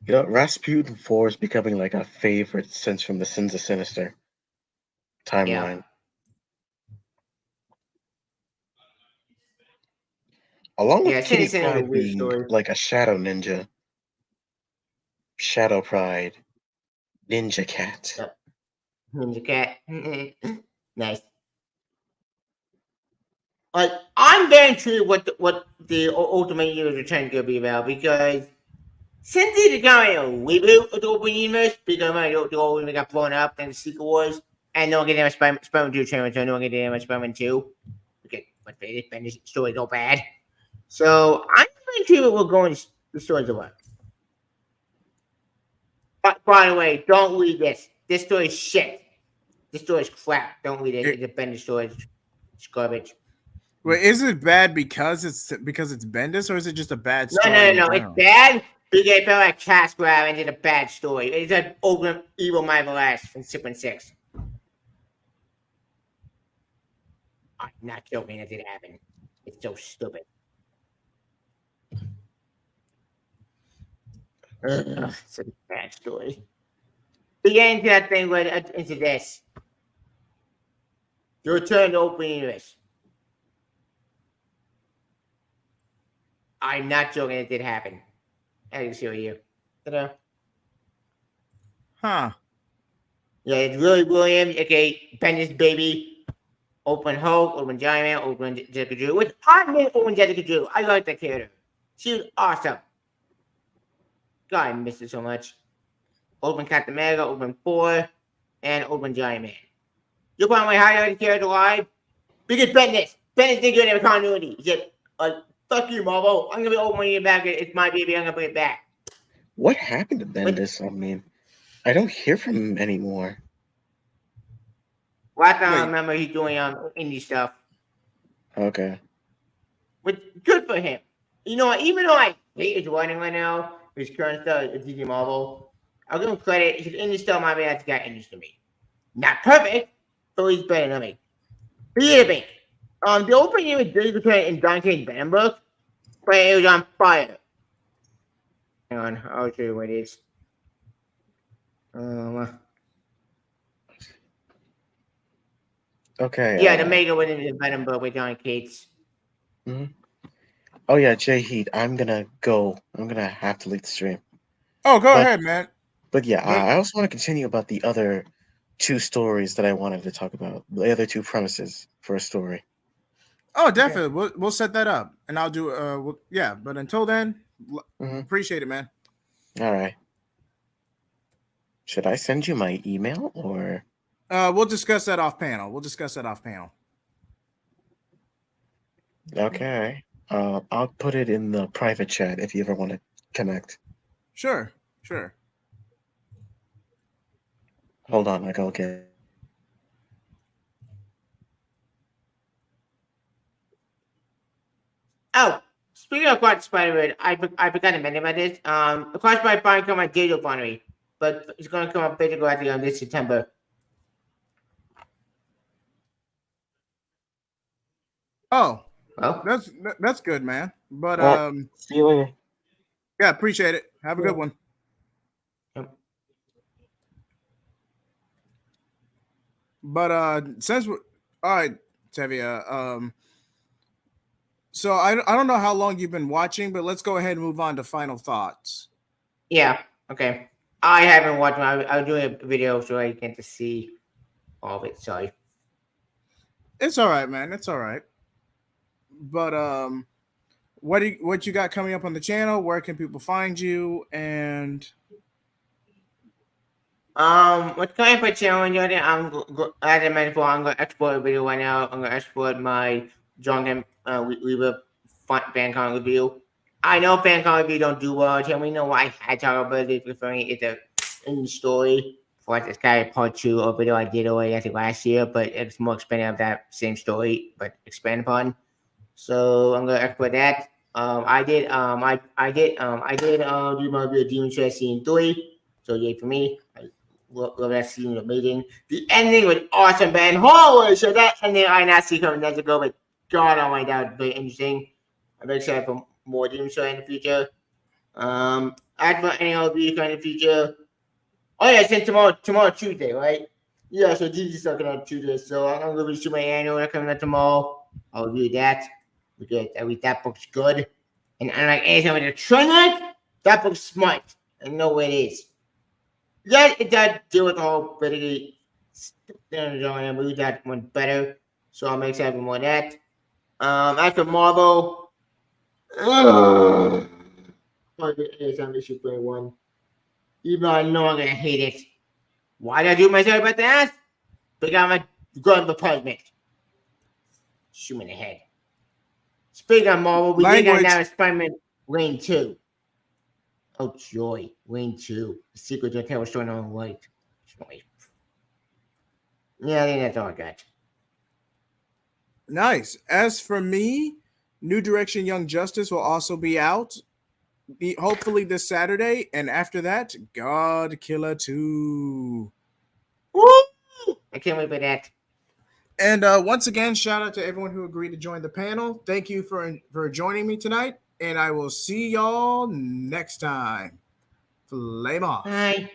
You know, Rasputin 4 is becoming like a favorite since from the Sins of Sinister timeline. Along with Yeah, Kitty Sinister is a Pryde weird being story. like a shadow ninja. Shadow Pride. Ninja Cat. Yep. Ninja Cat. Nice. Like, I'm very intrigued what the Ultimate Universe are trying to be about, because since it's becoming a reboot of the Open Universe, because the old one got blown up in the Secret Wars, and no one getting a Spider-Man 2 trailer, so no one getting a Spider-Man 2. Okay, but Ben's story so bad. So I'm very intrigued what we're going the stories about. But by the way, don't read this. This story is shit. This story is crap. Don't read it. It's a Bendis story. It's garbage. Wait, is it bad because it's Bendis, or is it just a bad story? No. in It's general? bad because it felt like cash grab and did a bad story. It's an open evil Marvel ass from 616. I'm not joking. That did happen. It's so stupid. It's a bad story. To get into that thing, into this. The return to Open Universe. I'm not joking. It did happen. I can show you. Ta-da. Huh. Yeah, it's really Williams, okay, Bendis baby, Open Hulk, Open Giant Man, Open Jessica Drew. Which I made Open Jessica Drew. I like that character. She was awesome. God, I miss her so much. Open Captain America, Open Thor, and Open Giant Man. You'll probably highlight the character live because Bendis didn't do any continuity. He said, fuck you, Marvel. I'm gonna be opening it back. It's my baby. I'm gonna bring it back. What happened to Bendis? I mean, I don't hear from him anymore. Last time I Wait. remember, he's doing indie stuff. Okay. But good for him. You know what? Even though I hate his writing right now, his current stuff at DC Marvel, I'll give him credit. His indie stuff might be that's got interest to me. Not perfect, but he's better than me. Here's the thing. The opening was really good in Dante's Venom book, but it was on fire. Hang on, I'll show you what it is. Okay. Yeah, the Mega was in the Venom book with John Cates. Oh yeah, Jay Heat. I'm gonna go. I'm gonna have to leave the stream. Oh, go But- ahead, man. But yeah, What? I also want to continue about the other two stories that I wanted to talk about. The other two premises for a story. Oh, definitely. We'll set that up, and I'll do. Yeah, but until then, Mhm. appreciate it, man. All right. Should I send you my email or? We'll discuss that off panel. Okay. I'll put it in the private chat if you ever want to connect. Sure. Hold on, I go get. Oh, speaking of Across Spider-Man, I forgot to mention about this. Across Spider-Man come on digital finally, but it's going to come up physical at the end of this September. Oh, Well, that's good, man. But Well, see you later. yeah, appreciate it. Have a good one. But since we're all right, Tevia. So I don't know how long you've been watching, but let's go ahead and move on to final thoughts. yeah, okay. I haven't watched. I was doing a video so I get to see all of it. Sorry. It's all right, man. It's all right. But what you got coming up on the channel? Where can people find you? And What's coming for challenge? As I mentioned before, I'm gonna export a video right now. I'm gonna export my drunken Weaver FanCon review. I know FanCon review don't do well. Tell me know why I talk about it referring it's a in the story. For this kind of part 2 of video I did already I think last year, but it's more expanded of that same story, but expand upon. So I'm gonna export that. I did do my review of Demon Slayer Season 3. So yay for me. I love that scene, amazing. The ending was awesome, man. Holy shit, that ending I not see coming years ago, but God almighty, that was very interesting. I'm excited for more Demon Slayer in the future. As for any other video in the future. Oh yeah, since tomorrow Tuesday, right? Yeah, so DJ's talking on Tuesday, so I'm gonna review my annual coming out tomorrow. I'll review that because I read that book's good. And unlike anything with the Trinity, that book's smart. I know what it is. Yeah, it does deal with the whole politically I read that one better. So I'm excited for more of that. After Marvel, ASM issue 21. Even though I know I'm gonna hate it. Why did I do myself about that? Because I'm a good apartment. Shoot me in the head. Speaking of Marvel, we did get now Spider-Man Lane 2. Oh joy, Lane 2. The sequel to Tale of Story on Light. Joy. Yeah, I think that's all I got. Nice. As for me, New Direction Young Justice will also be out. Hopefully this Saturday, and after that, God Killer 2. Woo! I can't wait for that. And once again, shout out to everyone who agreed to join the panel. Thank you for joining me tonight, and I will see y'all next time. Flame off. Bye.